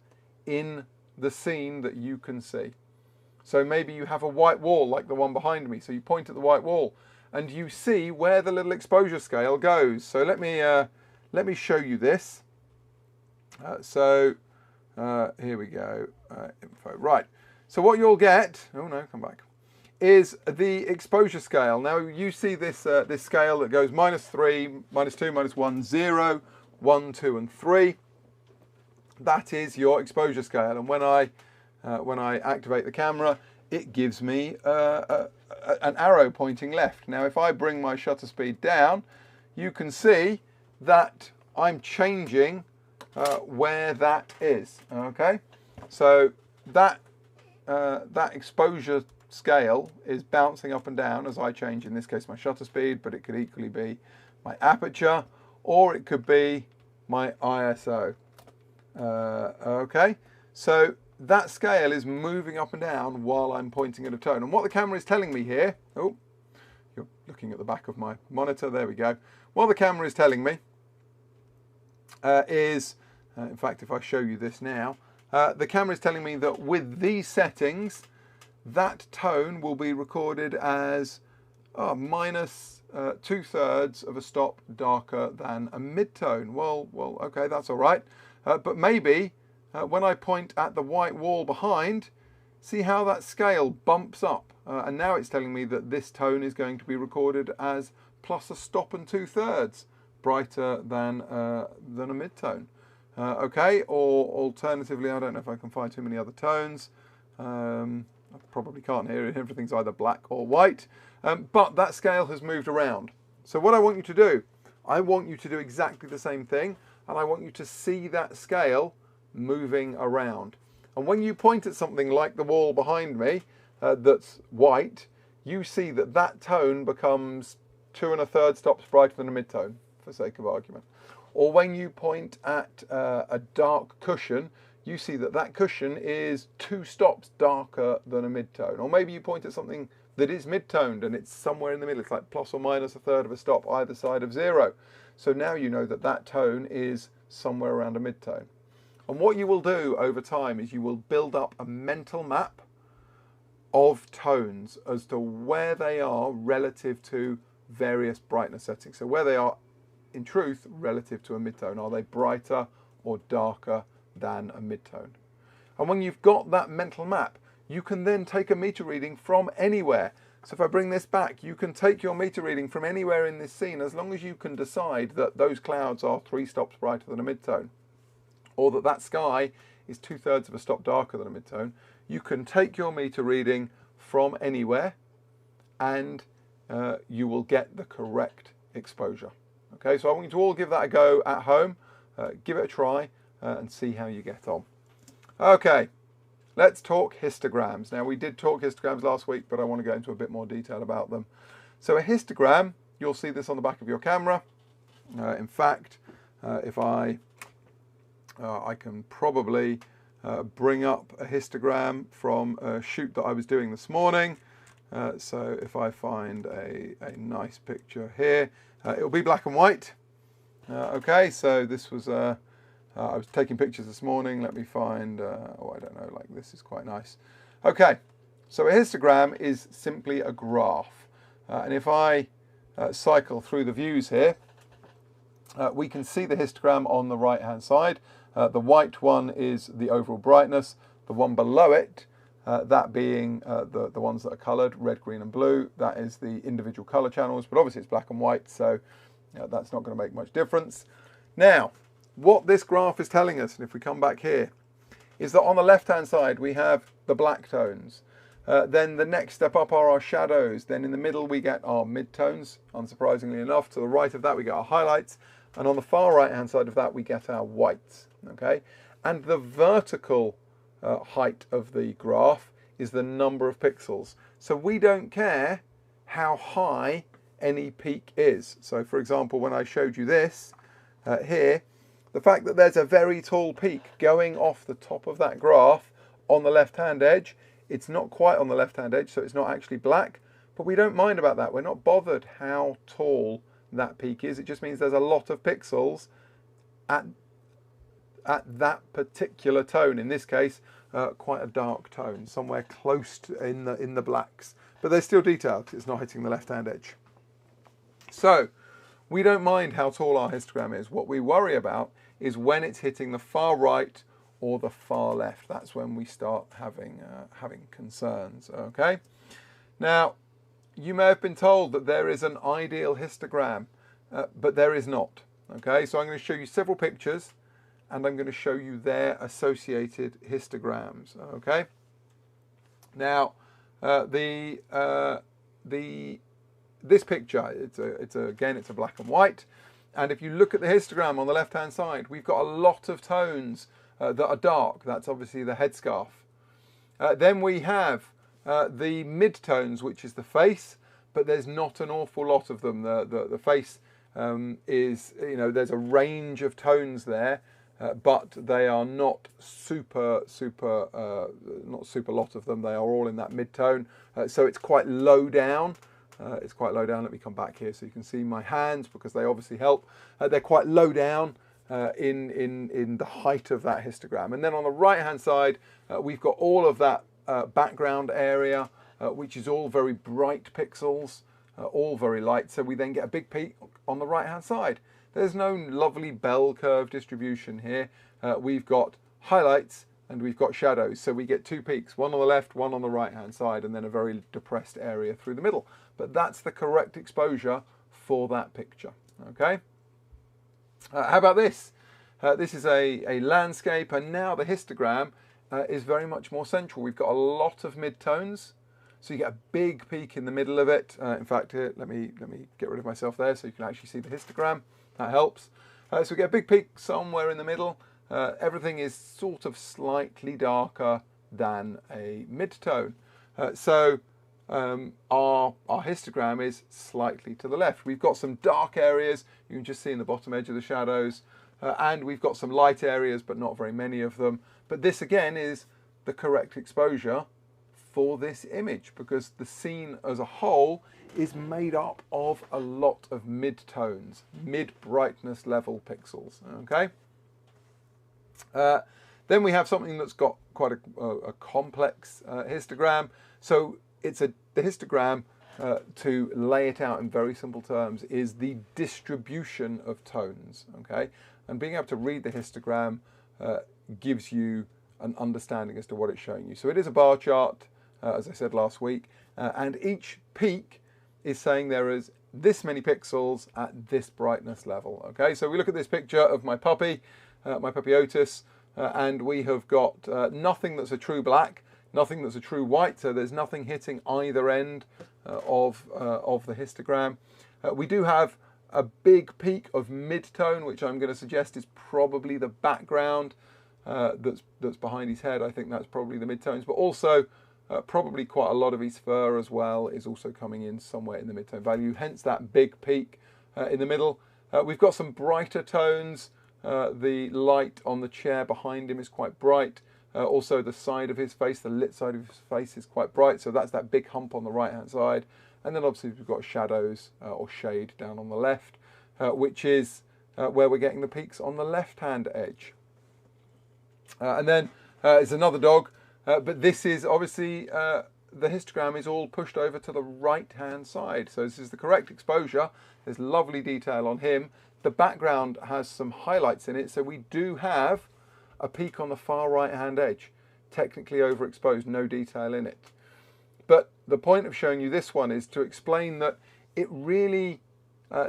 in the scene that you can see. So maybe you have a white wall like the one behind me, so you point at the white wall and you see where the little exposure scale goes. So let me show you this. Here we go, info. Right, so what you'll get, oh no, come back, is the exposure scale. Now you see this, this scale that goes -3, -2, -1, 0, 1, 2 and 3. That is your exposure scale, and when I activate the camera, it gives me an arrow pointing left. Now if I bring my shutter speed down, you can see that I'm changing where that is. Okay, so that exposure scale is bouncing up and down as I change, in this case, my shutter speed, but it could equally be my aperture, or it could be my ISO. Okay, so that scale is moving up and down while I'm pointing at a tone. And what the camera is telling me here, oh, you're looking at the back of my monitor, there we go. What the camera is telling me is, in fact, if I show you this now, the camera is telling me that with these settings, that tone will be recorded as minus 2/3 of a stop darker than a midtone. Well, okay, that's all right. But maybe when I point at the white wall behind, see how that scale bumps up. And now it's telling me that this tone is going to be recorded as plus a stop and 2/3 brighter than a midtone. Okay, or alternatively, I don't know if I can find too many other tones. I probably can't hear it. Everything's either black or white. But that scale has moved around. So what I want you to do, I want you to do exactly the same thing, and I want you to see that scale moving around. And when you point at something like the wall behind me that's white, you see that that tone becomes 2 1/3 stops brighter than a midtone, for sake of argument. Or when you point at a dark cushion, you see that that cushion is 2 stops darker than a midtone. Or maybe you point at something that is mid-toned and it's somewhere in the middle. It's like plus or minus 1/3 of a stop either side of 0. So now you know that that tone is somewhere around a midtone. And what you will do over time is you will build up a mental map of tones as to where they are relative to various brightness settings. So where they are, in truth, relative to a midtone. Are they brighter or darker than a midtone? And when you've got that mental map, you can then take a meter reading from anywhere. So if I bring this back, you can take your meter reading from anywhere in this scene, as long as you can decide that those clouds are 3 stops brighter than a midtone, or that that sky is 2/3 of a stop darker than a midtone. You can take your meter reading from anywhere and you will get the correct exposure. Okay, so I want you to all give that a go at home, give it a try and see how you get on. Okay, let's talk histograms. Now we did talk histograms last week, but I want to go into a bit more detail about them. So a histogram, you'll see this on the back of your camera. In fact, if I can probably bring up a histogram from a shoot that I was doing this morning. So if I find a nice picture here, it'll be black and white. Okay, so this was, I was taking pictures this morning. Let me find, I don't know, like this is quite nice. Okay, so a histogram is simply a graph. And if I cycle through the views here, we can see the histogram on the right hand side. The white one is the overall brightness. The one below it, that being the ones that are coloured, red, green and blue, that is the individual colour channels, but obviously it's black and white, so that's not going to make much difference. Now, what this graph is telling us, and if we come back here, is that on the left hand side we have the black tones. Then the next step up are our shadows. Then in the middle we get our midtones, unsurprisingly enough. To the right of that we get our highlights. And on the far right hand side of that we get our whites. Okay, and the vertical height of the graph is the number of pixels. So we don't care how high any peak is. So for example, when I showed you this here, the fact that there's a very tall peak going off the top of that graph on the left-hand edge, it's not quite on the left-hand edge, so it's not actually black, but we don't mind about that. We're not bothered how tall that peak is. It just means there's a lot of pixels at that particular tone. In this case, quite a dark tone, somewhere close to in the blacks, but they're still detailed. It's not hitting the left-hand edge. So we don't mind how tall our histogram is. What we worry about is when it's hitting the far right or the far left. That's when we start having concerns. Okay. Now, you may have been told that there is an ideal histogram, but there is not. Okay, so I'm going to show you several pictures, and I'm going to show you their associated histograms. Okay. Now, this picture, again, it's a black and white, and if you look at the histogram on the left-hand side, we've got a lot of tones that are dark. That's obviously the headscarf. Then we have the mid-tones, which is the face, but there's not an awful lot of them. The face is, there's a range of tones there, but they are not super lot of them. They are all in that mid-tone, so it's quite low down. It's quite low down. Let me come back here so you can see my hands, because they obviously help. They're quite low down in the height of that histogram. And then on the right-hand side, we've got all of that background area, which is all very bright pixels, all very light. So we then get a big peak on the right-hand side. There's no lovely bell curve distribution here. We've got highlights and we've got shadows. So we get two peaks, one on the left, one on the right-hand side, and then a very depressed area through the middle. But that's the correct exposure for that picture. Okay. How about this? This is a landscape, and now the histogram is very much more central. We've got a lot of mid-tones, so you get a big peak in the middle of it. In fact, here, let me get rid of myself there so you can actually see the histogram. That helps. So we get a big peak somewhere in the middle. Everything is sort of slightly darker than a mid-tone. So our histogram is slightly to the left. We've got some dark areas, you can just see in the bottom edge of the shadows, and we've got some light areas, but not very many of them. But this again is the correct exposure for this image, because the scene as a whole is made up of a lot of mid-tones, mid-brightness level pixels. Okay. Then we have something that's got quite a complex histogram. So it's the histogram, to lay it out in very simple terms, is the distribution of tones. Okay, and being able to read the histogram gives you an understanding as to what it's showing you. So it is a bar chart, as I said last week, and each peak is saying there is this many pixels at this brightness level. Okay, so we look at this picture of my puppy Otis, and we have got nothing that's a true black, nothing that's a true white, so there's nothing hitting either end of the histogram. We do have a big peak of mid-tone, which I'm going to suggest is probably the background that's behind his head. I think that's probably the mid-tones, but also probably quite a lot of his fur as well is also coming in somewhere in the mid-tone value, hence that big peak in the middle. We've got some brighter tones. The light on the chair behind him is quite bright. Also the side of his face, the lit side of his face, is quite bright, so that's that big hump on the right hand side. And then obviously we've got shadows or shade down on the left, which is where we're getting the peaks on the left hand edge. And then it's another dog, but this is obviously the histogram is all pushed over to the right hand side, so this is the correct exposure. There's lovely detail on him. The background has some highlights in it, so we do have a peak on the far right hand edge, technically overexposed, no detail in it. But the point of showing you this one is to explain that it really,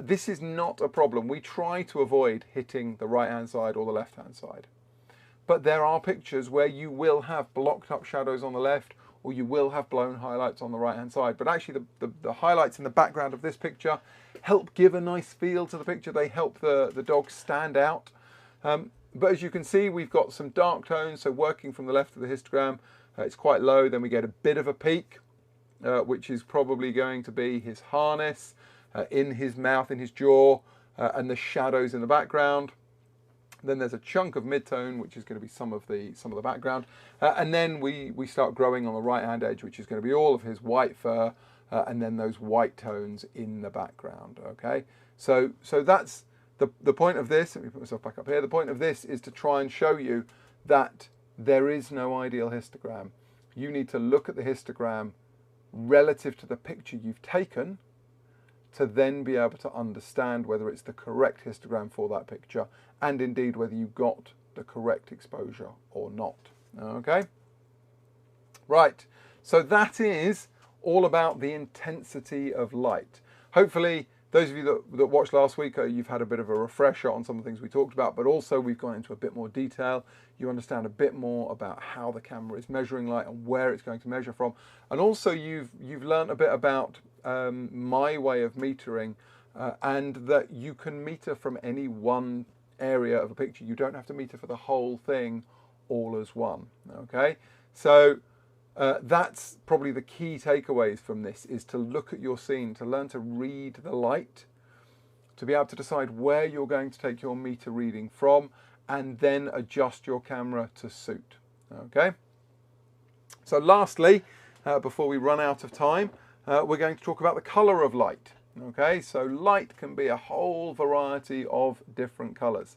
this is not a problem. We try to avoid hitting the right hand side or the left hand side. But there are pictures where you will have blocked up shadows on the left, or you will have blown highlights on the right hand side. But actually the highlights in the background of this picture help give a nice feel to the picture. They help the dog stand out. But as you can see, we've got some dark tones, so working from the left of the histogram, it's quite low. Then we get a bit of a peak, which is probably going to be his harness, in his mouth, in his jaw, and the shadows in the background. Then there's a chunk of midtone, which is going to be some of the background, and then we start growing on the right hand edge, which is going to be all of his white fur, and then those white tones in the background. Okay, so that's the point of this. Let me put myself back up here. The point of this is to try and show you that there is no ideal histogram. You need to look at the histogram relative to the picture you've taken to then be able to understand whether it's the correct histogram for that picture, and indeed whether you got the correct exposure or not. Okay? Right, so that is all about the intensity of light. Hopefully, those of you that watched last week, you've had a bit of a refresher on some of the things we talked about, but also we've gone into a bit more detail. You understand a bit more about how the camera is measuring light and where it's going to measure from. And also you've learned a bit about my way of metering, and that you can meter from any one area of a picture. You don't have to meter for the whole thing all as one. Okay, so that's probably the key takeaways from this, is to look at your scene, to learn to read the light, to be able to decide where you're going to take your meter reading from, and then adjust your camera to suit. Okay, so lastly, before we run out of time, we're going to talk about the color of light. Okay, so light can be a whole variety of different colors,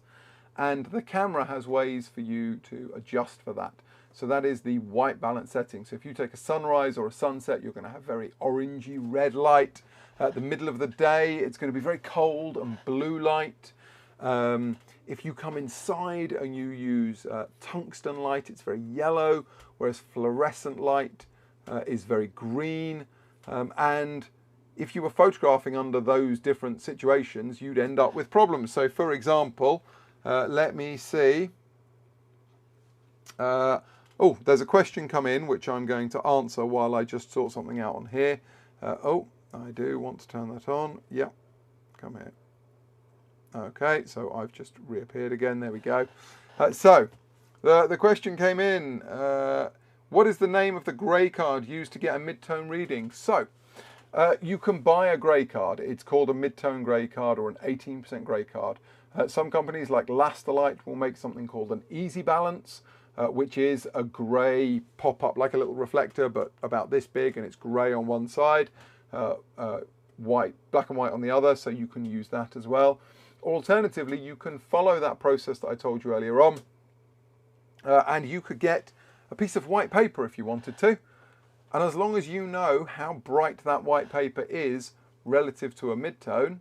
and the camera has ways for you to adjust for that. So that is the white balance setting. So if you take a sunrise or a sunset, you're going to have very orangey red light. At the middle of the day, it's going to be very cold and blue light. If you come inside and you use tungsten light, it's very yellow, whereas fluorescent light is very green. And if you were photographing under those different situations, you'd end up with problems. So for example, let me see. Oh, there's a question come in, which I'm going to answer while I just sort something out on here. Oh, I do want to turn that on. Yeah, come here. Okay, so I've just reappeared again. There we go. So the question came in. What is the name of the grey card used to get a mid-tone reading? So you can buy a grey card. It's called a mid-tone grey card or an 18% grey card. Some companies like Lasterlight will make something called an easy balance, which is a grey pop-up, like a little reflector, but about this big, and it's grey on one side, white, black and white on the other, so you can use that as well. Alternatively, you can follow that process that I told you earlier on, and you could get a piece of white paper if you wanted to, and as long as you know how bright that white paper is relative to a mid-tone,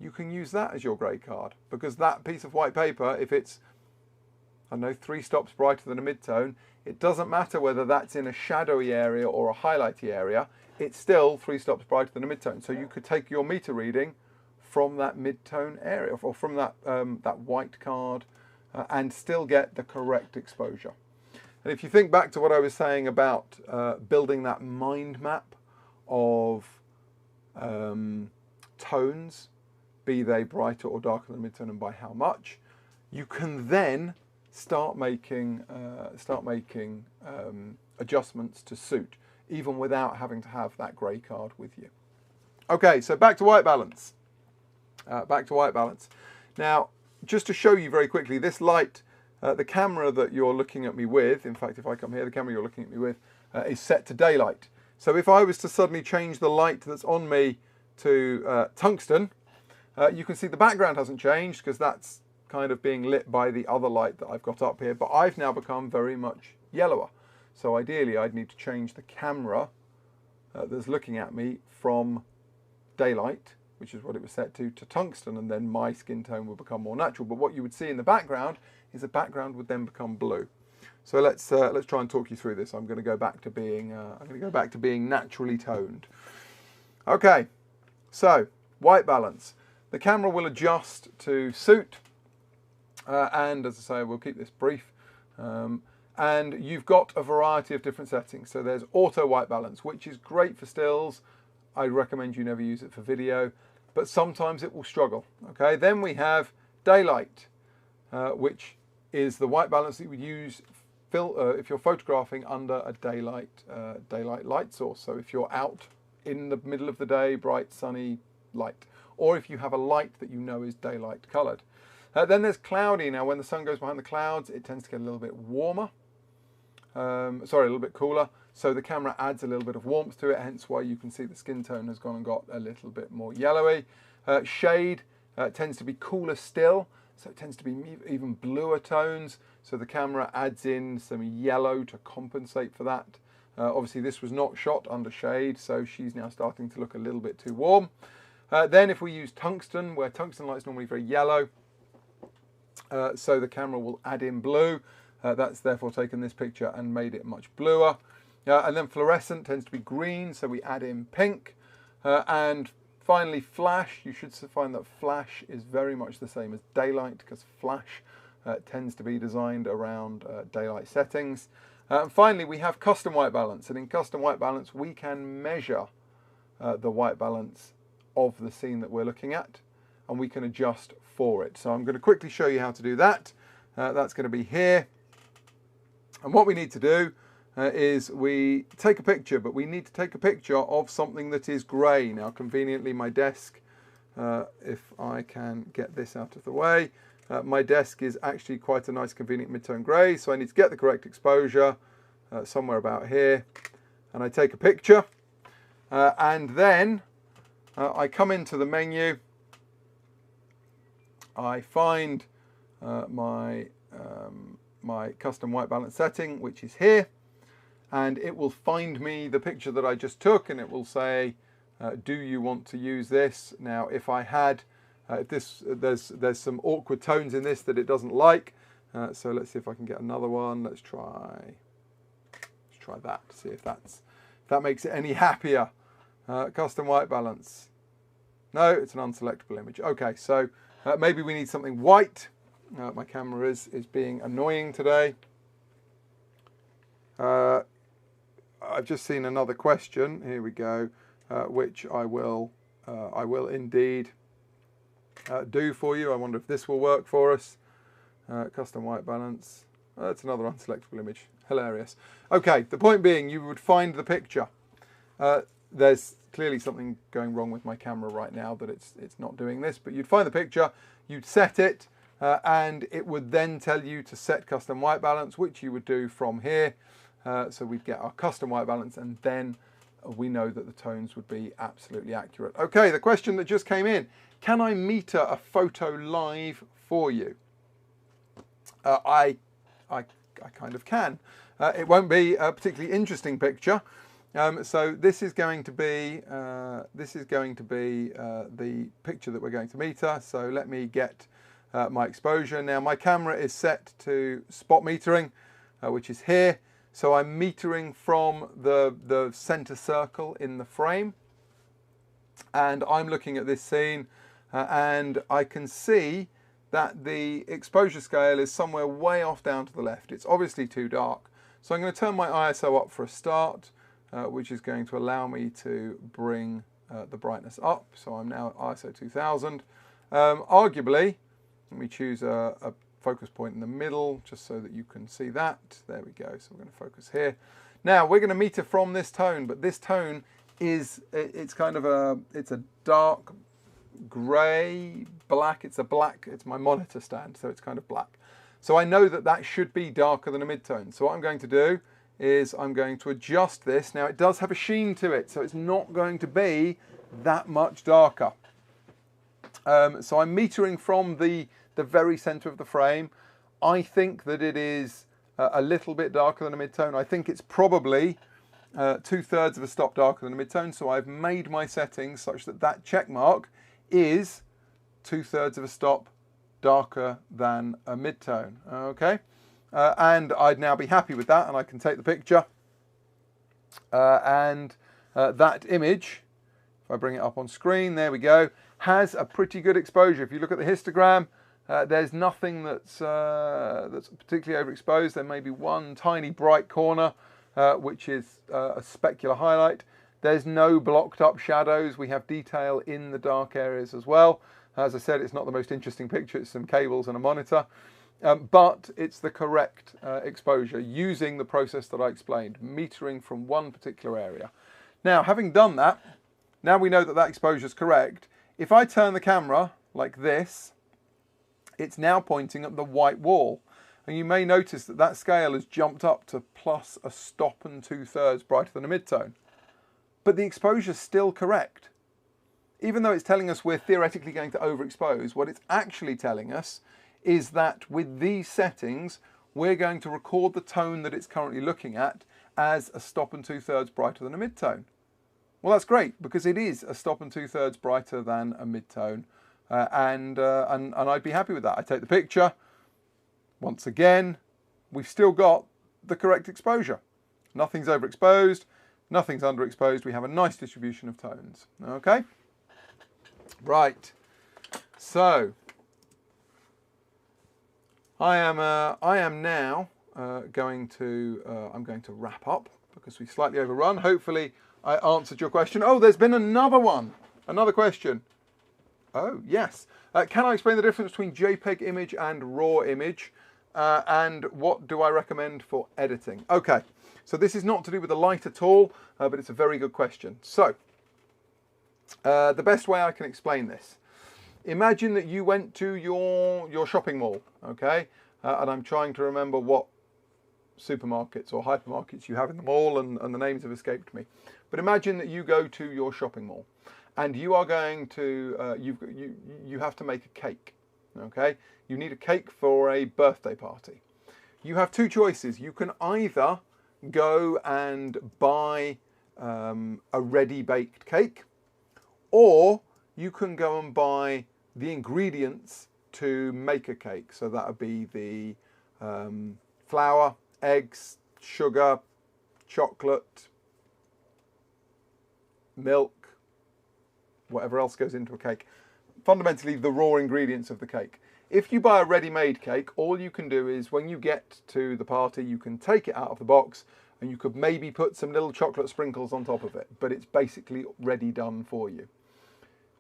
you can use that as your grey card, because that piece of white paper, if it's, I don't know, 3 stops brighter than a mid-tone, it doesn't matter whether that's in a shadowy area or a highlighty area, it's still 3 stops brighter than a mid-tone. So you could take your meter reading from that mid-tone area, or from that, that white card, and still get the correct exposure. And if you think back to what I was saying about building that mind map of tones, be they brighter or darker than mid-tone and by how much, you can then start making adjustments to suit, even without having to have that grey card with you. Okay, so back to white balance. Back to white balance. Now, just to show you very quickly, this light, the camera that you're looking at me with, in fact, if I come here, the camera you're looking at me with is set to daylight. So if I was to suddenly change the light that's on me to tungsten, you can see the background hasn't changed because that's kind of being lit by the other light that I've got up here, but I've now become very much yellower. So ideally I'd need to change the camera that's looking at me from daylight, which is what it was set to tungsten, and then my skin tone will become more natural. But what you would see in the background is the background would then become blue. So let's try and talk you through this. I'm going to go back to being naturally toned. Okay, so white balance. The camera will adjust to suit, and as I say, we'll keep this brief. And you've got a variety of different settings. So there's auto white balance, which is great for stills. I recommend you never use it for video, but sometimes it will struggle. Okay, then we have daylight, which is the white balance that you would use if you're photographing under a daylight light source. So if you're out in the middle of the day, bright sunny light, or if you have a light that you know is daylight coloured. Then there's cloudy. Now when the sun goes behind the clouds, it tends to get a little bit warmer. Sorry, a little bit cooler. So the camera adds a little bit of warmth to it, hence why you can see the skin tone has gone and got a little bit more yellowy. Shade tends to be cooler still, so it tends to be even bluer tones. So the camera adds in some yellow to compensate for that. Obviously this was not shot under shade, so she's now starting to look a little bit too warm. Then if we use tungsten, where tungsten light's normally very yellow, so the camera will add in blue. That's therefore taken this picture and made it much bluer. And then fluorescent tends to be green, so we add in pink. And finally flash, you should find that flash is very much the same as daylight, because flash tends to be designed around daylight settings. And finally we have custom white balance, and in custom white balance we can measure the white balance of the scene that we're looking at, and we can adjust for it. So I'm going to quickly show you how to do that. That's going to be here. And what we need to do is we take a picture, but we need to take a picture of something that is grey. Now conveniently my desk, if I can get this out of the way, my desk is actually quite a nice convenient mid-tone grey, so I need to get the correct exposure somewhere about here, and I take a picture, and then I come into the menu, I find my custom white balance setting, which is here, and it will find me the picture that I just took, and it will say, do you want to use this? Now if I had there's some awkward tones in this that it doesn't like, so let's see if I can get another one. Let's try that, see if that makes it any happier. Custom white balance, no, it's an unselectable image. Okay, so maybe we need something white. My camera is being annoying today. I've just seen another question, here we go, which I will indeed do for you. I wonder if this will work for us. Custom white balance. That's another unselectable image. Hilarious. Okay, the point being, you would find the picture. There's clearly something going wrong with my camera right now that it's not doing this, but you'd find the picture, you'd set it, and it would then tell you to set custom white balance, which you would do from here. So we'd get our custom white balance, and then we know that the tones would be absolutely accurate. Okay, the question that just came in: can I meter a photo live for you? I kind of can. It won't be a particularly interesting picture. So this is going to be the picture that we're going to meter. So let me get my exposure. Now my camera is set to spot metering, which is here. So I'm metering from the center circle in the frame, and I'm looking at this scene, and I can see that the exposure scale is somewhere way off down to the left. It's obviously too dark. So I'm going to turn my ISO up for a start, which is going to allow me to bring the brightness up. So I'm now at ISO 2000. Arguably, let me choose a focus point in the middle just so that you can see that. There we go. So we're going to focus here. Now we're going to meter from this tone, but this tone is, it's a dark grey, black. It's my monitor stand, so it's kind of black. So I know that that should be darker than a mid-tone. So what I'm going to do is I'm going to adjust this. Now it does have a sheen to it, so it's not going to be that much darker. So I'm metering from the very center of the frame. I think that it is a little bit darker than a mid-tone. I think it's probably 2/3 of a stop darker than a mid-tone. So I've made my settings such that that check mark is 2/3 of a stop darker than a mid-tone. Okay, and I'd now be happy with that, and I can take the picture. And that image, if I bring it up on screen, there we go, has a pretty good exposure. If you look at the histogram, there's nothing that's particularly overexposed. There may be one tiny bright corner, which is a specular highlight. There's no blocked up shadows. We have detail in the dark areas as well. As I said, it's not the most interesting picture. It's some cables and a monitor, but it's the correct exposure using the process that I explained, metering from one particular area. Now, having done that, now we know that that exposure is correct. If I turn the camera like this, it's now pointing at the white wall. And you may notice that that scale has jumped up to plus a stop and 2/3 brighter than a midtone. But the exposure is still correct. Even though it's telling us we're theoretically going to overexpose, what it's actually telling us is that with these settings, we're going to record the tone that it's currently looking at as a stop and 2/3 brighter than a midtone. Well, that's great, because it is a stop and 2/3 brighter than a midtone. And I'd be happy with that. I take the picture. Once again, we've still got the correct exposure. Nothing's overexposed, nothing's underexposed. We have a nice distribution of tones. Okay? Right. So I am now going to wrap up because we slightly overrun. Hopefully I answered your question. Oh, there's been another one. Another question. Oh, yes. Can I explain the difference between JPEG image and RAW image? And what do I recommend for editing? Okay, so this is not to do with the light at all, but it's a very good question. So, the best way I can explain this. Imagine that you went to your shopping mall, okay? And I'm trying to remember what supermarkets or hypermarkets you have in the mall, and the names have escaped me. But imagine that you go to your shopping mall, and you are going to, you have to make a cake, okay? You need a cake for a birthday party. You have two choices. You can either go and buy a ready baked cake, or you can go and buy the ingredients to make a cake. So that would be the flour, eggs, sugar, chocolate, milk, whatever else goes into a cake. Fundamentally, the raw ingredients of the cake. If you buy a ready-made cake, all you can do is when you get to the party, you can take it out of the box and you could maybe put some little chocolate sprinkles on top of it, but it's basically ready done for you.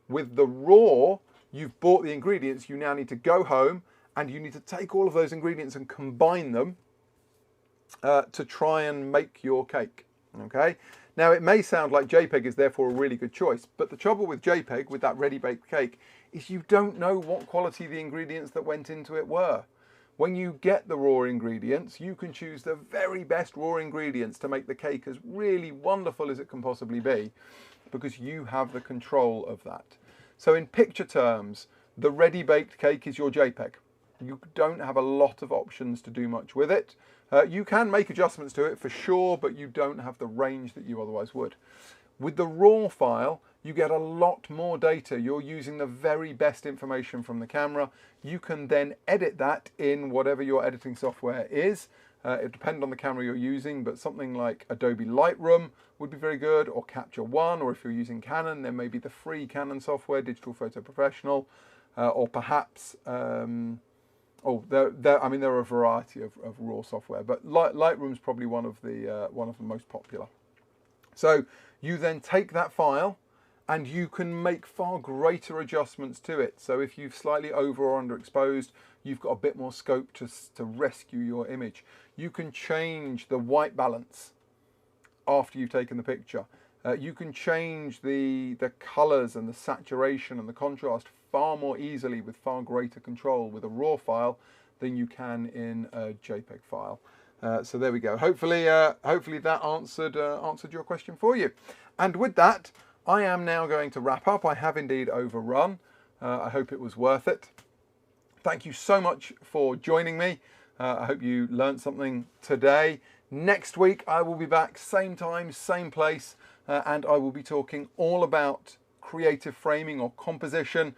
With the raw, you've bought the ingredients, you now need to go home and you need to take all of those ingredients and combine them to try and make your cake, okay? Now, it may sound like JPEG is therefore a really good choice, but the trouble with JPEG, with that ready-baked cake, is you don't know what quality the ingredients that went into it were. When you get the raw ingredients, you can choose the very best raw ingredients to make the cake as really wonderful as it can possibly be, because you have the control of that. So in picture terms, the ready-baked cake is your JPEG. You don't have a lot of options to do much with it. You can make adjustments to it for sure, but you don't have the range that you otherwise would. With the raw file, you get a lot more data. You're using the very best information from the camera. You can then edit that in whatever your editing software is. It depends on the camera you're using, but something like Adobe Lightroom would be very good, or Capture One, or if you're using Canon, then maybe the free Canon software, Digital Photo Professional, or perhaps, there are a variety of raw software, but Lightroom's probably one of the most popular. So you then take that file and you can make far greater adjustments to it. So if you've slightly over or underexposed, you've got a bit more scope to rescue your image. You can change the white balance after you've taken the picture. You can change the colors and the saturation and the contrast far more easily with far greater control with a raw file than you can in a JPEG file. So there we go. Hopefully that answered your question for you. And with that, I am now going to wrap up. I have indeed overrun. I hope it was worth it. Thank you so much for joining me. I hope you learned something today. Next week, I will be back, same time, same place, and I will be talking all about creative framing or composition,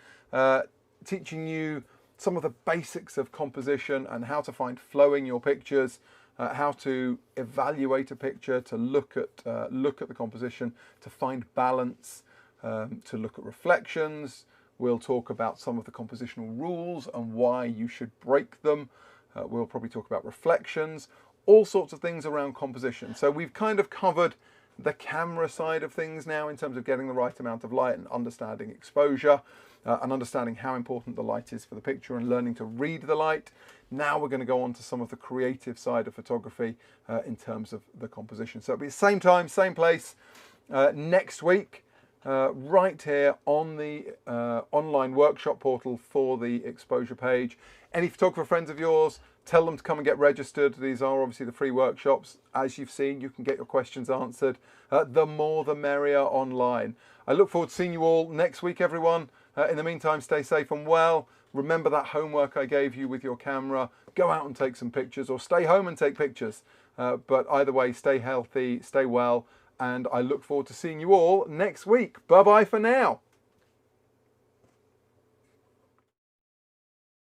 teaching you some of the basics of composition and how to find flow in your pictures, how to evaluate a picture, to look at the composition, to find balance, to look at reflections. We'll talk about some of the compositional rules and why you should break them. We'll probably talk about reflections, all sorts of things around composition. So we've kind of covered the camera side of things now in terms of getting the right amount of light and understanding exposure and understanding how important the light is for the picture and learning to read the light. Now we're going to go on to some of the creative side of photography in terms of the composition. So it'll be the same time, same place next week. right here on the online workshop portal for the Xposure page. Any photographer friends of yours, tell them to come and get registered. These are obviously the free workshops. As you've seen, you can get your questions answered. The more the merrier online. I look forward to seeing you all next week, everyone. In the meantime, stay safe and well. Remember that homework I gave you with your camera. Go out and take some pictures, or stay home and take pictures. But either way, stay healthy, stay well, and I look forward to seeing you all next week. Bye-bye for now.